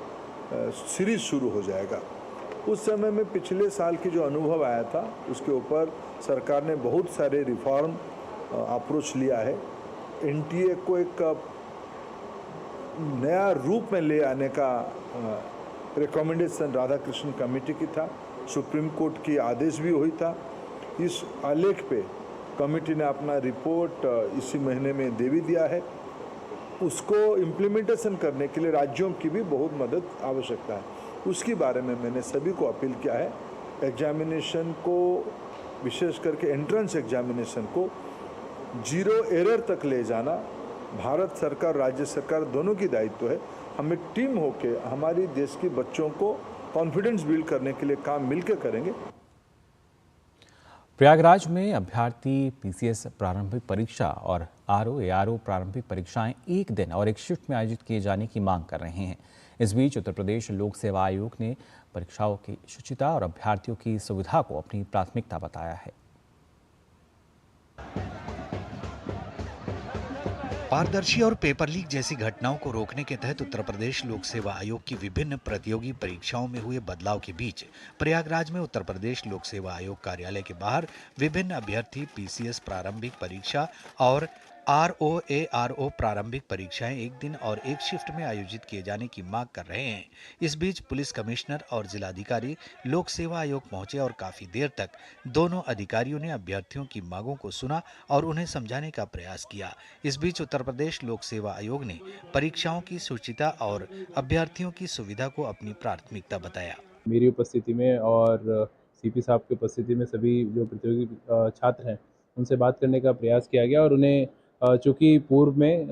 सीरीज शुरू हो जाएगा। उस समय में पिछले साल की जो अनुभव आया था उसके ऊपर सरकार ने बहुत सारे रिफॉर्म अप्रोच लिया है। एनटीए को एक नया रूप में ले आने का रिकमेंडेशन राधाकृष्णन कमेटी की था, सुप्रीम कोर्ट की आदेश भी हुई था। इस आलेख पे कमेटी ने अपना रिपोर्ट इसी महीने में दे भी दिया है। उसको इम्प्लीमेंटेशन करने के लिए राज्यों की भी बहुत मदद आवश्यकता है। उसके बारे में मैंने सभी को अपील किया है। एग्जामिनेशन को, विशेष करके एंट्रेंस एग्जामिनेशन को जीरो एरर तक ले जाना भारत सरकार, राज्य सरकार दोनों की दायित्व है। हम एक टीम होके हमारी देश के बच्चों को कॉन्फिडेंस बिल्ड करने के लिए काम मिलकर करेंगे। प्रयागराज में अभ्यर्थी पीसीएस प्रारंभिक परीक्षा और आरओ प्रारंभिक परीक्षाएं एक दिन और एक शिफ्ट में आयोजित किए जाने की मांग कर रहे हैं। इस बीच उत्तर प्रदेश लोक सेवा आयोग ने परीक्षाओं की शुचिता और अभ्यर्थियों की सुविधा को अपनी प्राथमिकता बताया है। पारदर्शी और पेपर लीक जैसी घटनाओं को रोकने के तहत उत्तर प्रदेश लोक सेवा आयोग की विभिन्न प्रतियोगी परीक्षाओं में हुए बदलाव के बीच प्रयागराज में उत्तर प्रदेश लोक सेवा आयोग कार्यालय के बाहर विभिन्न अभ्यर्थी पीसीएस प्रारंभिक परीक्षा और आरओ प्रारंभिक परीक्षाएं एक दिन और एक शिफ्ट में आयोजित किए जाने की मांग कर रहे हैं। इस बीच पुलिस कमिश्नर और जिलाधिकारी लोक सेवा आयोग पहुंचे और काफी देर तक दोनों अधिकारियों ने अभ्यर्थियों की मांगों को सुना और उन्हें समझाने का प्रयास किया। इस बीच उत्तर प्रदेश लोक सेवा आयोग ने परीक्षाओं की शुचिता और अभ्यर्थियों की सुविधा को अपनी प्राथमिकता बताया। मेरी उपस्थिति में और सीपी साहब की उपस्थिति में सभी जो प्रतियोगी छात्र हैं उनसे बात करने का प्रयास किया गया और उन्हें चूँकि पूर्व में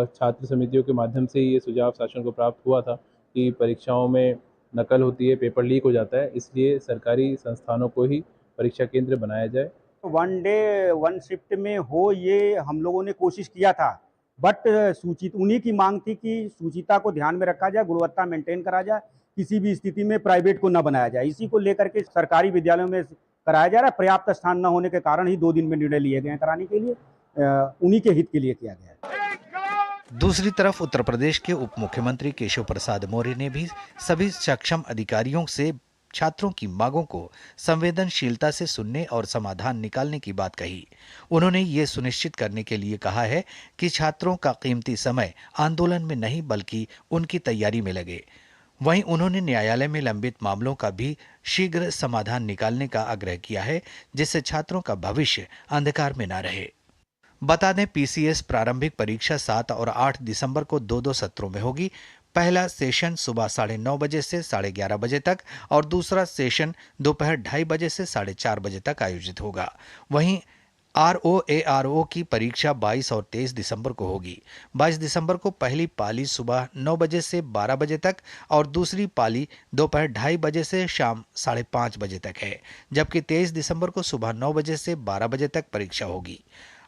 छात्र समितियों के माध्यम से ये सुझाव शासन को प्राप्त हुआ था कि परीक्षाओं में नकल होती है, पेपर लीक हो जाता है, इसलिए सरकारी संस्थानों को ही परीक्षा केंद्र बनाया जाए। वन डे वन शिफ्ट में हो ये हम लोगों ने कोशिश किया था, बट उन्हीं की मांग थी कि शुचिता को ध्यान में रखा जाए, गुणवत्ता मेंटेन करा जाए, किसी भी स्थिति में प्राइवेट को न बनाया जाए। इसी को लेकर के सरकारी विद्यालयों में कराया जा रहा है। पर्याप्त स्थान न होने के कारण ही 2 दिन में निर्णय लिए गए हैं कराने के लिए, उन्हीं के हित के लिए किया गया है। दूसरी तरफ उत्तर प्रदेश के उप मुख्यमंत्री केशव प्रसाद मौर्य ने भी सभी सक्षम अधिकारियों से छात्रों की मांगों को संवेदनशीलता से सुनने और समाधान निकालने की बात कही। उन्होंने ये सुनिश्चित करने के लिए कहा है कि छात्रों का कीमती समय आंदोलन में नहीं बल्कि उनकी तैयारी में लगे। वहीं उन्होंने न्यायालय में लंबित मामलों का भी शीघ्र समाधान निकालने का आग्रह किया है, जिससे छात्रों का भविष्य अंधकार में न रहे। बता दें, पीसीएस प्रारंभिक परीक्षा 7 और 8 दिसंबर को 2-2 सत्रों में होगी। पहला सेशन सुबह 9:30 बजे से 11:30 बजे तक और दूसरा सेशन दोपहर 2:30 बजे से 4:30 बजे तक आयोजित होगा। वहीं आरओ की परीक्षा 22 और 23 दिसंबर को होगी। 22 दिसंबर को पहली पाली सुबह 9 बजे से 12 बजे तक और दूसरी पाली दोपहर 2:30 बजे से शाम 5:30 बजे तक है, जबकि 23 दिसंबर को सुबह 9 बजे से 12 बजे तक परीक्षा होगी।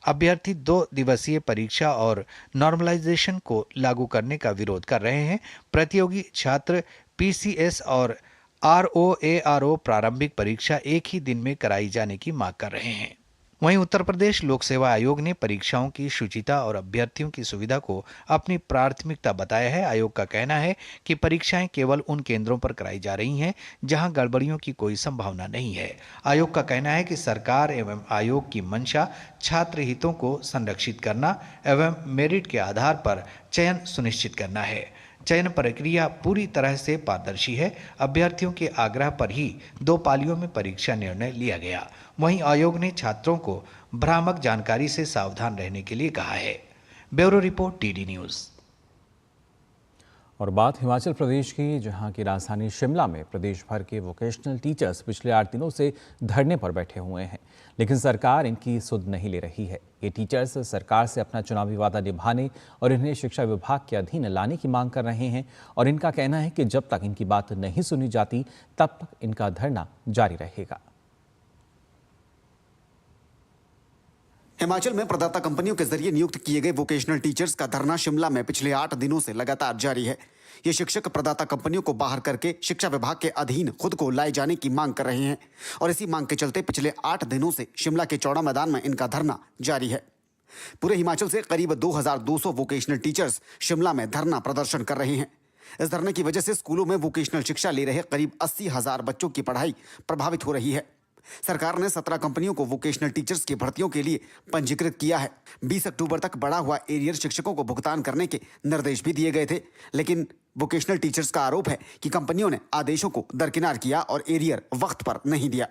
अभ्यर्थी 2 दिवसीय परीक्षा और नॉर्मलाइजेशन को लागू करने का विरोध कर रहे हैं। प्रतियोगी छात्र पीसीएस और ROARO प्रारंभिक परीक्षा एक ही दिन में कराई जाने की मांग कर रहे हैं। वहीं उत्तर प्रदेश लोक सेवा आयोग ने परीक्षाओं की शुचिता और अभ्यर्थियों की सुविधा को अपनी प्राथमिकता बताया है। आयोग का कहना है कि परीक्षाएं केवल उन केंद्रों पर कराई जा रही हैं जहां गड़बड़ियों की कोई संभावना नहीं है। आयोग का कहना है कि सरकार एवं आयोग की मंशा छात्र हितों को संरक्षित करना एवं मेरिट के आधार पर चयन सुनिश्चित करना है। चयन प्रक्रिया पूरी तरह से पारदर्शी है। अभ्यर्थियों के आग्रह पर ही 2 पालियों में परीक्षा निर्णय लिया गया। वहीं आयोग ने छात्रों को भ्रामक जानकारी से सावधान रहने के लिए कहा है। Bureau report, DD news. और बात हिमाचल प्रदेश की, जहां की राजधानी शिमला में प्रदेश भर के वोकेशनल टीचर्स पिछले 8 दिनों से धरने पर बैठे हुए हैं, लेकिन सरकार इनकी सुध नहीं ले रही है। ये टीचर्स सरकार से अपना चुनावी वादा निभाने और इन्हें शिक्षा विभाग के अधीन लाने की मांग कर रहे हैं और इनका कहना है कि जब तक इनकी बात नहीं सुनी जाती तब तक इनका धरना जारी रहेगा। हिमाचल में प्रदाता कंपनियों के जरिए नियुक्त किए गए वोकेशनल टीचर्स का धरना शिमला में पिछले 8 दिनों से लगातार जारी है। ये शिक्षक प्रदाता कंपनियों को बाहर करके शिक्षा विभाग के अधीन खुद को लाए जाने की मांग कर रहे हैं और इसी मांग के चलते पिछले 8 दिनों से शिमला के चौड़ा मैदान में इनका धरना जारी है। पूरे हिमाचल से करीब 2200 वोकेशनल टीचर्स शिमला में धरना प्रदर्शन कर रहे हैं। इस धरने की वजह से स्कूलों में वोकेशनल शिक्षा ले रहे करीब 80,000 बच्चों की पढ़ाई प्रभावित हो रही है। सरकार ने 17 कंपनियों को वोकेशनल टीचर्स की भर्तियों के लिए पंजीकृत किया है। 20 अक्टूबर तक बढ़ा हुआ एरियर शिक्षकों को भुगतान करने के निर्देश भी दिए गए थे, लेकिन वोकेशनल टीचर्स का आरोप है कि कंपनियों ने आदेशों को दरकिनार किया और एरियर वक्त पर नहीं दिया।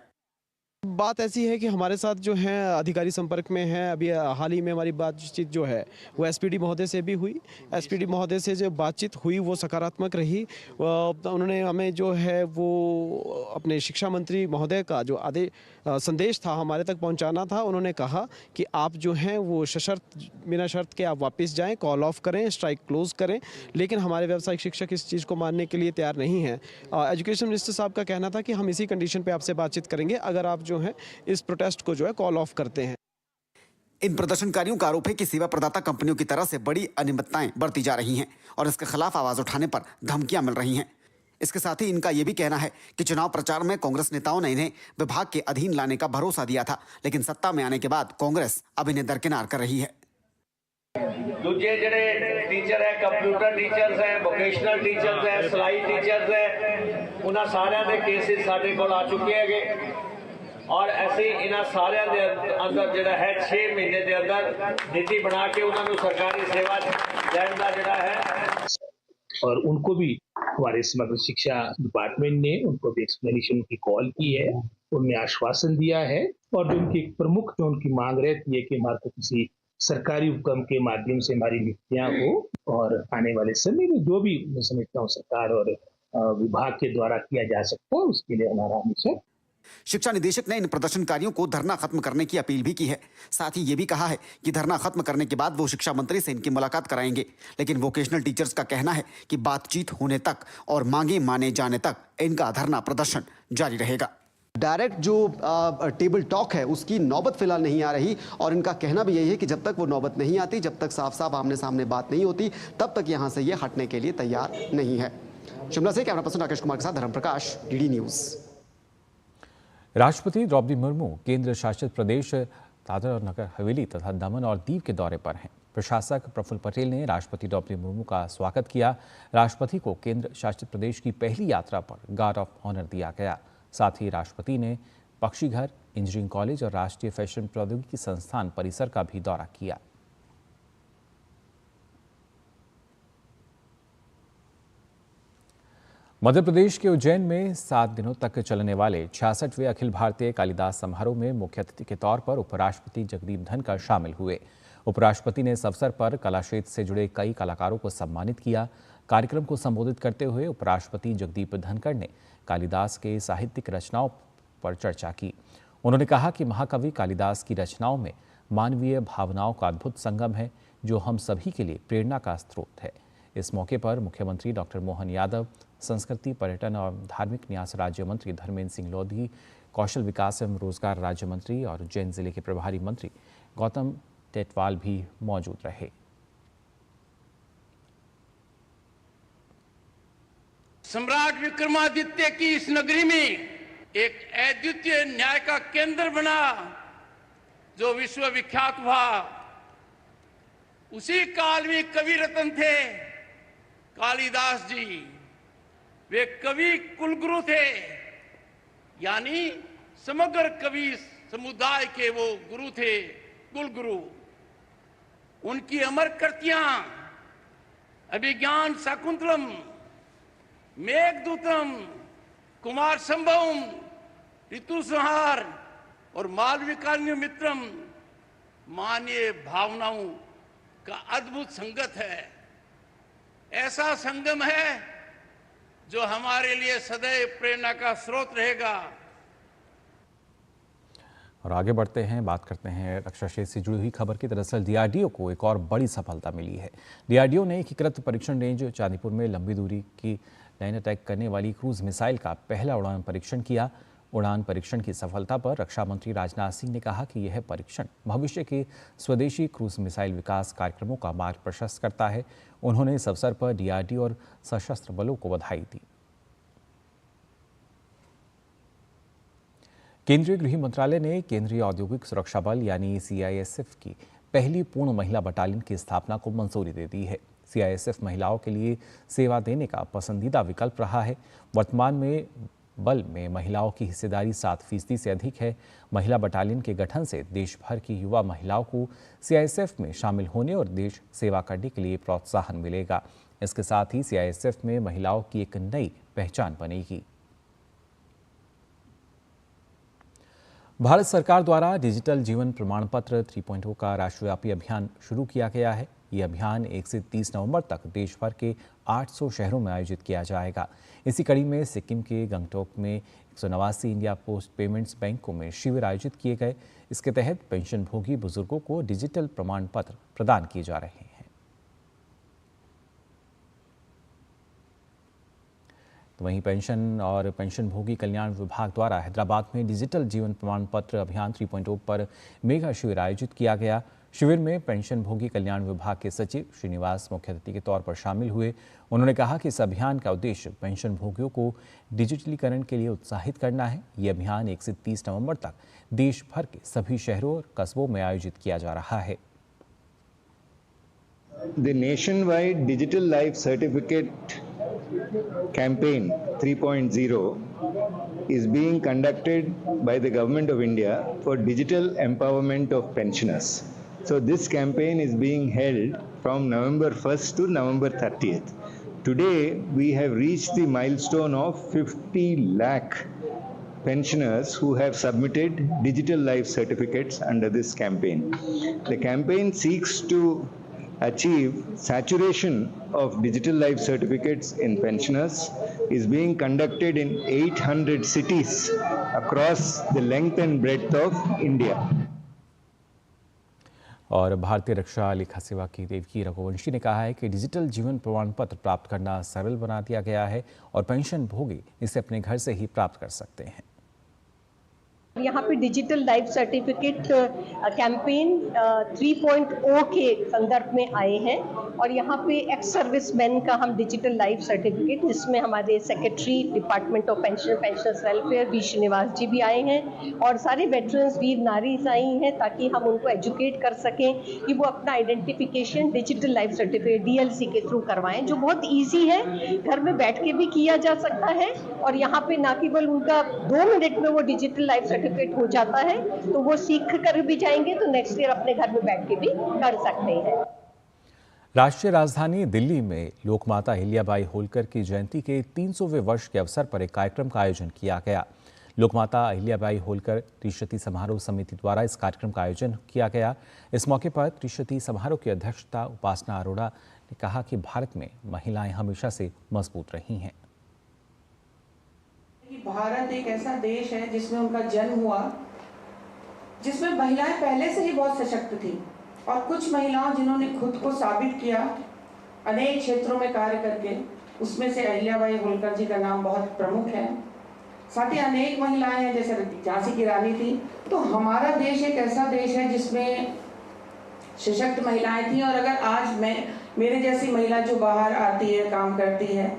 बात ऐसी है कि हमारे साथ जो है अधिकारी संपर्क में है। अभी हाल ही में हमारी बातचीत जो है वो एसपीडी महोदय से भी हुई। एसपीडी महोदय से जो बातचीत हुई वो सकारात्मक रही। उन्होंने हमें जो है वो अपने शिक्षा मंत्री महोदय का जो संदेश था हमारे तक पहुंचाना था। उन्होंने कहा कि आप जो हैं वो सशर्त बिना शर्त के आप वापस जाएं, कॉल ऑफ करें, स्ट्राइक क्लोज करें, लेकिन हमारे व्यावसायिक शिक्षक इस चीज़ को मानने के लिए तैयार नहीं हैं। एजुकेशन मिनिस्टर साहब का कहना था कि हम इसी कंडीशन पे आपसे बातचीत करेंगे अगर आप जो है इस प्रोटेस्ट को जो है कॉल ऑफ करते हैं। इन प्रदर्शनकारियों का आरोप है कि सेवा प्रदाता कंपनियों की तरफ से बड़ी अनियमितताएं बरती जा रही हैं और इसके खिलाफ आवाज उठाने पर धमकियां मिल रही हैं। इसके साथ ही इनका यह भी कहना है कि चुनाव प्रचार में कांग्रेस नेताओं ने इन्हें विभाग के अधीन लाने का भरोसा दिया था, लेकिन सत्ता में आने के बाद कांग्रेस अब इन्हें दरकिनार कर रही है। दूजे जड़े टीचर है, कंप्यूटर टीचर्स है, वोकेशनल टीचर्स है, सिलाई टीचर्स है, उन्हां सारिਆਂ ਦੇ केसेस ਸਾਡੇ ਕੋਲ आ चुके हैं और ऐसे इन्हां सारिਆਂ ਦੇ अंदर ਜਿਹੜਾ है 6 महीने ਦੇ अंदर नीति बना के ਉਹਨਾਂ ਨੂੰ सरकारी सेवा देने का ਜਿਹੜਾ है और उनको भी हमारे समग्र शिक्षा डिपार्टमेंट ने उनको भी एक्सप्लेनेशन की कॉल की है, उनने आश्वासन दिया है और जो उनकी प्रमुख जो उनकी मांग रहती है कि हमारे को किसी सरकारी उपक्रम के माध्यम से हमारी नियुक्तियां हो और आने वाले समय में जो भी मैं समझता हूँ सरकार और विभाग के द्वारा किया जा सकता है उसके लिए हमारा हमेशा। शिक्षा निदेशक ने इन प्रदर्शनकारियों को धरना खत्म करने की अपील भी की है। साथ ही ये भी कहा है कि धरना खत्म करने के बाद वो शिक्षा मंत्री से इनकी मुलाकात कराएंगे, लेकिन वोकेशनल टीचर्स का कहना है कि बातचीत होने तक और मांगे माने जाने तक इनका धरना प्रदर्शन जारी रहेगा। डायरेक्ट जो टेबल टॉक है उसकी नौबत फिलहाल नहीं आ रही और इनका कहना भी यही है कि जब तक वो नौबत नहीं आती, जब तक साफ साफ आमने सामने बात नहीं होती, तब तक यहाँ से ये हटने के लिए तैयार नहीं है। शिमला से कैमरा पर्सन राकेश कुमार के साथ धर्म प्रकाश, DD न्यूज़। राष्ट्रपति द्रौपदी मुर्मू केंद्र शासित प्रदेश दादरा और नगर हवेली तथा दमन और दीव के दौरे पर हैं। प्रशासक प्रफुल्ल पटेल ने राष्ट्रपति द्रौपदी मुर्मू का स्वागत किया। राष्ट्रपति को केंद्र शासित प्रदेश की पहली यात्रा पर गार्ड ऑफ ऑनर दिया गया। साथ ही राष्ट्रपति ने पक्षी घर, इंजीनियरिंग कॉलेज और राष्ट्रीय फैशन प्रौद्योगिकी संस्थान परिसर का भी दौरा किया। मध्य प्रदेश के उज्जैन में 7 दिनों तक चलने वाले 66वें अखिल भारतीय कालिदास समारोह में मुख्य अतिथि के तौर पर उपराष्ट्रपति जगदीप धनखड़ शामिल हुए। उपराष्ट्रपति ने इस अवसर पर कला क्षेत्र से जुड़े कई कलाकारों को सम्मानित किया। कार्यक्रम को संबोधित करते हुए उपराष्ट्रपति जगदीप धनखड़ ने कालिदास के साहित्यिक रचनाओं पर चर्चा की। उन्होंने कहा कि महाकवि कालिदास की रचनाओं में मानवीय भावनाओं का अद्भुत संगम है, जो हम सभी के लिए प्रेरणा का स्रोत है। इस मौके पर मुख्यमंत्री डॉक्टर मोहन यादव, संस्कृति, पर्यटन और धार्मिक न्यास राज्य मंत्री धर्मेंद्र सिंह लोधी, कौशल विकास एवं रोजगार राज्य मंत्री और उज्जैन जिले के प्रभारी मंत्री गौतम टेटवाल भी मौजूद रहे। सम्राट विक्रमादित्य की इस नगरी में एक अद्वितीय न्याय का केंद्र बना जो विश्व विख्यात हुआ। उसी काल में कवि रत्न थे कालिदास जी। वे कवि कुलगुरु थे, यानी समग्र कवि समुदाय के वो गुरु थे, कुलगुरु। उनकी अमर कृतियां अभिज्ञान शाकुंतलम, मेघदूतम, कुमार संभवम, ऋतुसंहार और मालविकाग्नि मित्रम मानवीय भावनाओं का अद्भुत संगत है। ऐसा संगम है जो हमारे लिए सदैव प्रेरणा का स्रोत रहेगा। और आगे बढ़ते हैं, बात करते हैं रक्षा क्षेत्र से जुड़ी हुई खबर की। दरअसल डीआरडीओ को एक और बड़ी सफलता मिली है। डीआरडीओ ने एकीकृत परीक्षण रेंज चांदीपुर में लंबी दूरी की लाइन अटैक करने वाली क्रूज मिसाइल का पहला उड़ान परीक्षण किया। उड़ान परीक्षण की सफलता पर रक्षा मंत्री राजनाथ सिंह ने कहा कि यह परीक्षण भविष्य के स्वदेशी क्रूज मिसाइल विकास कार्यक्रमों का मार्ग प्रशस्त करता है। उन्होंने इस अवसर पर डीआरडीओ और सशस्त्र बलों को बधाई दी। केंद्रीय गृह मंत्रालय ने केंद्रीय औद्योगिक सुरक्षा बल यानी सीआईएसएफ की पहली पूर्ण महिला बटालियन की स्थापना को मंजूरी दे दी है। सीआईएसएफ महिलाओं के लिए सेवा देने का पसंदीदा विकल्प रहा है। वर्तमान में बल में महिलाओं की हिस्सेदारी 7% से अधिक है। महिला बटालियन के गठन से देश भर की युवा महिलाओं को सीआईएसएफ में शामिल होने और देश सेवा करने के लिए प्रोत्साहन मिलेगा। इसके साथ ही सीआईएसएफ में महिलाओं की एक नई पहचान बनेगी। भारत सरकार द्वारा डिजिटल जीवन प्रमाण पत्र 3.0 का राष्ट्रव्यापी अभियान शुरू किया गया है। ये अभियान 1 से 30 नवंबर तक देश भर के 800 शहरों में आयोजित किया जाएगा। इसी कड़ी में सिक्किम के गंगटोक में 189 इंडिया पोस्ट पेमेंट्स बैंकों में शिविर आयोजित किए गए। इसके तहत पेंशनभोगी बुजुर्गों को डिजिटल प्रमाण पत्र प्रदान किए जा रहे हैं। तो वहीं पेंशन और पेंशनभोगी कल्याण विभाग द्वारा हैदराबाद में डिजिटल जीवन प्रमाण पत्र अभियान 3.0 पर मेगा शिविर आयोजित किया गया। शिविर में पेंशनभोगी कल्याण विभाग के सचिव श्रीनिवास मुख्य अतिथि के तौर पर शामिल हुए। उन्होंने कहा कि इस अभियान का उद्देश्य पेंशनभोगियों को डिजिटलीकरण के लिए उत्साहित करना है। ये अभियान 1 से 30 नवंबर तक देश भर के सभी शहरों और कस्बों में आयोजित किया जा रहा है। The nationwide digital life certificate campaign 3.0 is being conducted by the Government of India for digital empowerment of pensioners. So this campaign is being held from November 1st to November 30th. Today we have reached the milestone of 50 lakh pensioners who have submitted digital life certificates under this campaign. The campaign seeks to achieve saturation of digital life certificates in pensioners, is being conducted in 800 cities across the length and breadth of India. और भारतीय रक्षा लेखा सेवा की देवकी रघुवंशी ने कहा है कि डिजिटल जीवन प्रमाण पत्र प्राप्त करना सरल बना दिया गया है और पेंशनभोगी इसे अपने घर से ही प्राप्त कर सकते हैं। यहाँ पे डिजिटल लाइफ सर्टिफिकेट कैंपेन 3.0 के संदर्भ में आए हैं और यहाँ पे एक्स सर्विसमैन का हम डिजिटल लाइफ सर्टिफिकेट, जिसमें हमारे secretary department of pensioners welfare V Srinivas ji भी आए हैं और सारे वेटरन्स वीर नारी आई हैं ताकि हम उनको एजुकेट कर सकें कि वो अपना identification digital life certificate DLC के थ्रू करवाएं, जो बहुत ईजी है, घर में बैठ के भी किया जा सकता है और यहाँ पे ना केवल उनका 2 मिनट में वो डिजिटल लाइफ सर्टिफिकेट हो जाता है तो वो सीख कर भी जाएंगे तो नेक्स्ट ईयर अपने घर में बैठ के भी कर सकते हैं। राष्ट्रीय राजधानी दिल्ली में लोकमाता अहिल्याबाई होलकर की जयंती के 300वें वर्ष के अवसर पर एक कार्यक्रम का आयोजन किया गया। लोकमाता अहिल्याबाई होलकर त्रिशती समारोह समिति द्वारा इस कार्यक्रम का आयोजन किया गया। इस मौके पर त्रिशती समारोह की अध्यक्षता उपासना अरोड़ा ने कहा कि भारत में महिलाएं हमेशा से मजबूत रही हैं। भारत एक ऐसा देश है जिसमें उनका जन्म हुआ, जिसमें महिलाएं पहले से ही बहुत सशक्त थी और कुछ महिलाओं जिन्होंने खुद को साबित किया अनेक क्षेत्रों में कार्य करके, उसमें से अहिल्याबाई होलकर जी का नाम बहुत प्रमुख है। साथ ही अनेक महिलाएं हैं जैसे झांसी की रानी थी। तो हमारा देश एक ऐसा देश है जिसमें सशक्त महिलाएं थी और अगर आज मेरे जैसी महिला जो बाहर आती है, काम करती है।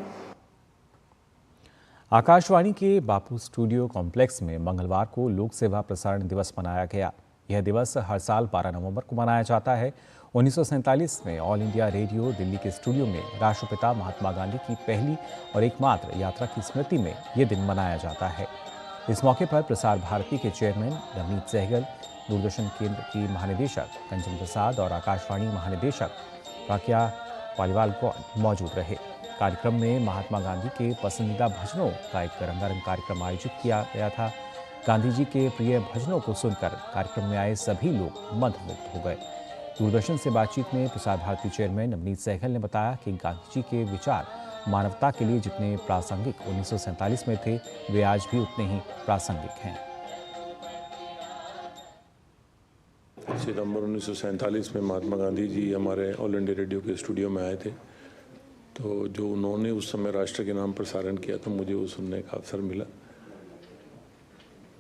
आकाशवाणी के बापू स्टूडियो कॉम्प्लेक्स में मंगलवार को लोक सेवा प्रसारण दिवस मनाया गया। यह दिवस हर साल 12 नवंबर को मनाया जाता है। 1947 में ऑल इंडिया रेडियो दिल्ली के स्टूडियो में राष्ट्रपिता महात्मा गांधी की पहली और एकमात्र यात्रा की स्मृति में ये दिन मनाया जाता है। इस मौके पर प्रसार भारती के चेयरमैन नवनीत सहगल, दूरदर्शन केंद्र की महानिदेशक कंचन प्रसाद और आकाशवाणी महानिदेशक काकिया पालीवाल गौड़ मौजूद रहे। कार्यक्रम में महात्मा गांधी के पसंदीदा भजनों का एक रंगारंग कार्यक्रम आयोजित किया गया था। गांधी जी के प्रिय भजनों को सुनकर कार्यक्रम में आए सभी लोग मंत्रमुग्ध हो गए। दूरदर्शन से बातचीत में प्रसार भारती चेयरमैन नवनीत सहगल ने बताया कि गांधी जी के विचार मानवता के लिए जितने प्रासंगिक 1947 में थे, वे आज भी उतने ही प्रासंगिक हैं। सितंबर 1947 में महात्मा गांधी जी हमारे ऑल इंडिया रेडियो के स्टूडियो में आए थे, तो जो उन्होंने उस समय राष्ट्र के नाम प्रसारण किया था, मुझे वो सुनने का अवसर मिला।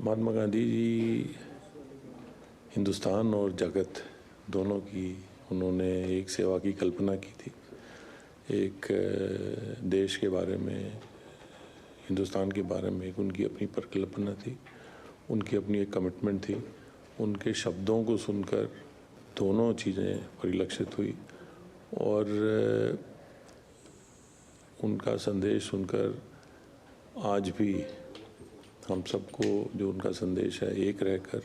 महात्मा गांधी जी हिंदुस्तान और जगत दोनों की उन्होंने एक सेवा की कल्पना की थी। एक देश के बारे में, हिंदुस्तान के बारे में एक उनकी अपनी परिकल्पना थी, उनकी अपनी एक कमिटमेंट थी। उनके शब्दों को सुनकर दोनों चीज़ें परिलक्षित हुई और उनका संदेश सुनकर आज भी हम सबको जो उनका संदेश है, एक रहकर,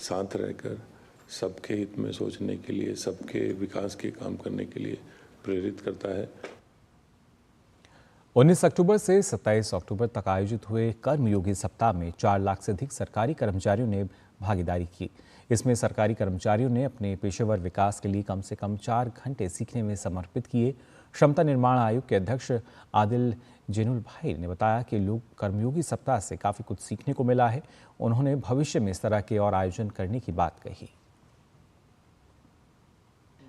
साथ रहकर, सबके हित में सोचने के लिए, सबके विकास के काम करने के लिए प्रेरित करता है। 19 अक्टूबर से 27 अक्टूबर तक आयोजित हुए कर्मयोगी सप्ताह में 4 लाख से अधिक सरकारी कर्मचारियों ने भागीदारी की। इसमें सरकारी कर्मचारियों ने अपने पेशेवर विकास के लिए कम से कम 4 घंटे सीखने में समर्पित किए। क्षमता निर्माण आयोग के अध्यक्ष आदिल जेनुल भाई ने बताया कि लोग कर्मयोगी सप्ताह से काफ़ी कुछ सीखने को मिला है। उन्होंने भविष्य में इस तरह के और आयोजन करने की बात कही।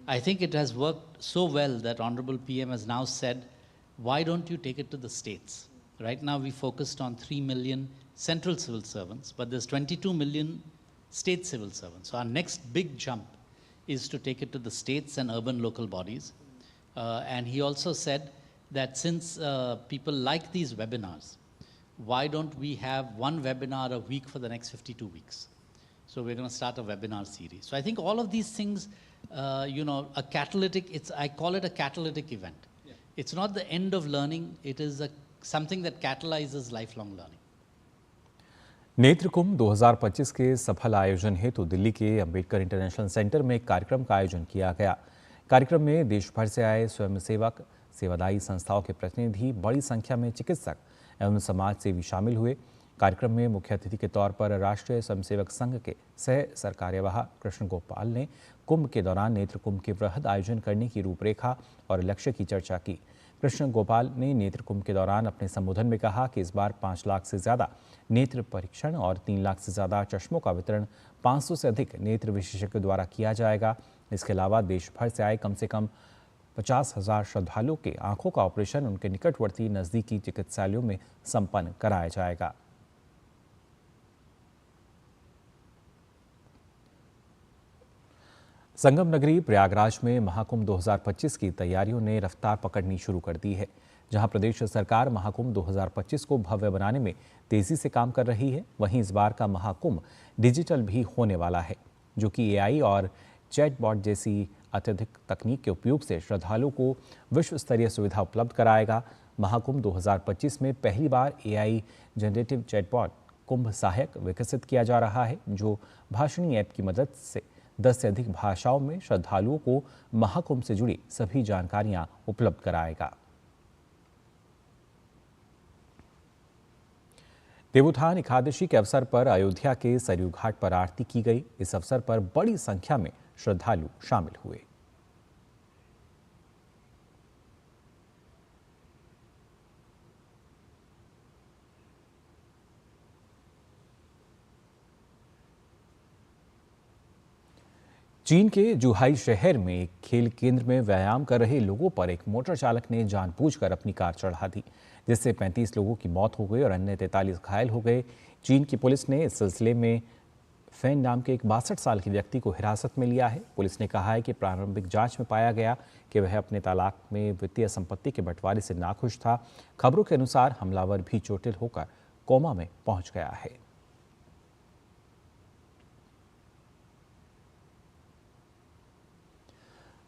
I think it has worked so well that Honorable PM has now said, why don't you take it to the states? Right now we focused on 3 million central civil servants, but there's 22 million state civil servants. So our next big jump is to take it to the states and urban local bodies. And he also said that since people like these webinars, why don't we have one webinar a week for the next 52 weeks? So we're going to start a webinar series. So I think all of these things, a catalytic, I call it a catalytic event. Yeah. It's not the end of learning, it is something that catalyzes lifelong learning. Netra Kumbh 2025 के सफल आयोजन हेतु दिल्ली के अंबेडकर इंटरनेशनल सेंटर में एक कार्यक्रम का आयोजन किया गया। कार्यक्रम में देश भर से आए स्वयंसेवक, सेवादायी संस्थाओं के प्रतिनिधि, बड़ी संख्या में चिकित्सक एवं समाज सेवी शामिल हुए। कार्यक्रम में मुख्य अतिथि के तौर पर राष्ट्रीय स्वयंसेवक संघ के सह सरकार्यवाह कृष्ण गोपाल ने कुंभ के दौरान नेत्र कुंभ के वृहद आयोजन करने की रूपरेखा और लक्ष्य की चर्चा की। कृष्ण गोपाल ने नेत्र कुंभ के दौरान अपने संबोधन में कहा कि इस बार 5 लाख से ज़्यादा नेत्र परीक्षण और 3 लाख से ज़्यादा चश्मों का वितरण 500 से अधिक नेत्र विशेषज्ञों द्वारा किया जाएगा। इसके अलावा देश भर से आए कम से कम 50,000 श्रद्धालुओं के आंखों का ऑपरेशन उनके निकटवर्ती नज़दीकी चिकित्सालयों में संपन्न कराया जाएगा। संगम नगरी प्रयागराज में महाकुंभ 2025 की तैयारियों ने रफ्तार पकड़नी शुरू कर दी है। जहां प्रदेश सरकार महाकुंभ 2025 को भव्य बनाने में तेजी से काम कर रही है, वहीं इस बार का महाकुंभ डिजिटल भी होने वाला है, जो कि AI और चैटबॉट जैसी अत्यधिक तकनीक के उपयोग से श्रद्धालुओं को विश्व स्तरीय सुविधा उपलब्ध कराएगा। महाकुंभ 2025 में पहली बार AI जनरेटिव चैटबॉट कुंभ सहायक विकसित किया जा रहा है, जो भाषणी ऐप की मदद से 10 से अधिक भाषाओं में श्रद्धालुओं को महाकुंभ से जुड़ी सभी जानकारियां उपलब्ध कराएगा। देवोत्थान एकादशी के अवसर पर अयोध्या के सरयू घाट पर आरती की गई। इस अवसर पर बड़ी संख्या में श्रद्धालु शामिल हुए। चीन के जुहाई शहर में एक खेल केंद्र में व्यायाम कर रहे लोगों पर एक मोटर चालक ने जानबूझकर अपनी कार चढ़ा दी, जिससे 35 लोगों की मौत हो गई और अन्य 43 घायल हो गए। चीन की पुलिस ने इस सिलसिले में फैन नाम के एक 62 साल के व्यक्ति को हिरासत में लिया है। पुलिस ने कहा है कि प्रारंभिक जांच में पाया गया कि वह अपने तलाक में वित्तीय संपत्ति के बंटवारे से नाखुश था। खबरों के अनुसार हमलावर भी चोटिल होकर कोमा में पहुंच गया है।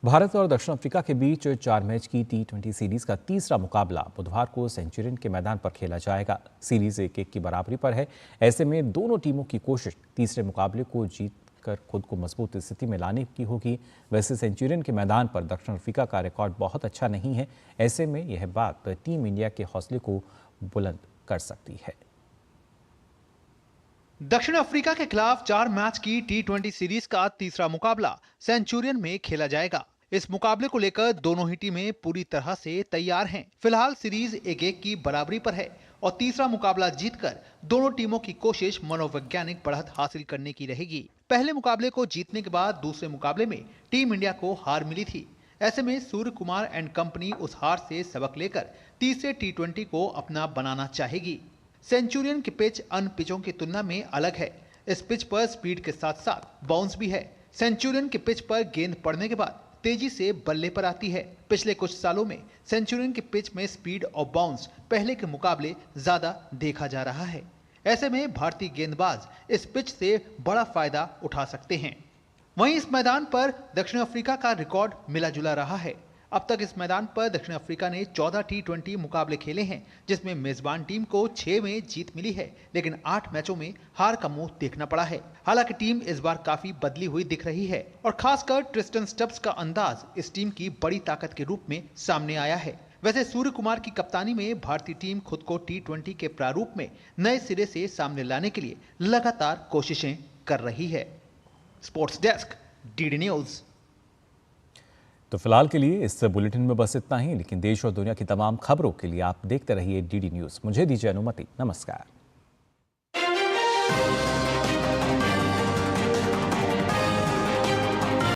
भारत और दक्षिण अफ्रीका के बीच 4 मैच की T20 सीरीज का तीसरा मुकाबला बुधवार को सेंचुरियन के मैदान पर खेला जाएगा। सीरीज 1-1 की बराबरी पर है। ऐसे में दोनों टीमों की कोशिश तीसरे मुकाबले को जीतकर खुद को मजबूत स्थिति में लाने की होगी। वैसे सेंचुरियन के मैदान पर दक्षिण अफ्रीका का रिकॉर्ड बहुत अच्छा नहीं है। ऐसे में यह बात टीम इंडिया के हौसले को बुलंद कर सकती है। दक्षिण अफ्रीका के खिलाफ 4 मैच की T20 सीरीज का तीसरा मुकाबला सेंचुरियन में खेला जाएगा। इस मुकाबले को लेकर दोनों ही टीमें पूरी तरह से तैयार हैं। फिलहाल सीरीज 1-1 की बराबरी पर है और तीसरा मुकाबला जीतकर दोनों टीमों की कोशिश मनोवैज्ञानिक बढ़त हासिल करने की रहेगी। पहले मुकाबले को जीतने के बाद दूसरे मुकाबले में टीम इंडिया को हार मिली थी। ऐसे में सूर्य कुमार एंड कंपनी उस हार से सबक लेकर तीसरे T20 को अपना बनाना चाहेगी। सेंचुरियन की पिच अन्य पिचों की तुलना में अलग है। इस पिच पर स्पीड के साथ साथ बाउंस भी है। सेंचुरियन की पिच पर गेंद पड़ने के बाद तेजी से बल्ले पर आती है। पिछले कुछ सालों में सेंचुरियन की पिच में स्पीड और बाउंस पहले के मुकाबले ज्यादा देखा जा रहा है। ऐसे में भारतीय गेंदबाज इस पिच से बड़ा फायदा उठा सकते हैं। वहीं इस मैदान पर दक्षिण अफ्रीका का रिकॉर्ड मिला जुला रहा है। अब तक इस मैदान पर दक्षिण अफ्रीका ने 14 T20 मुकाबले खेले हैं, जिसमें मेजबान टीम को 6 में जीत मिली है, लेकिन 8 मैचों में हार का मुंह देखना पड़ा है। हालांकि टीम इस बार काफी बदली हुई दिख रही है और खासकर ट्रिस्टन स्टब्स का अंदाज इस टीम की बड़ी ताकत के रूप में सामने आया है। वैसे सूर्य कुमार की कप्तानी में भारतीय टीम खुद को T20 के प्रारूप में नए सिरे से सामने लाने के लिए लगातार कोशिशें कर रही है। Sports desk, DD news. तो फिलहाल के लिए इस बुलेटिन में बस इतना ही, लेकिन देश और दुनिया की तमाम खबरों के लिए आप देखते रहिए DD न्यूज। मुझे दीजिए अनुमति। नमस्कार।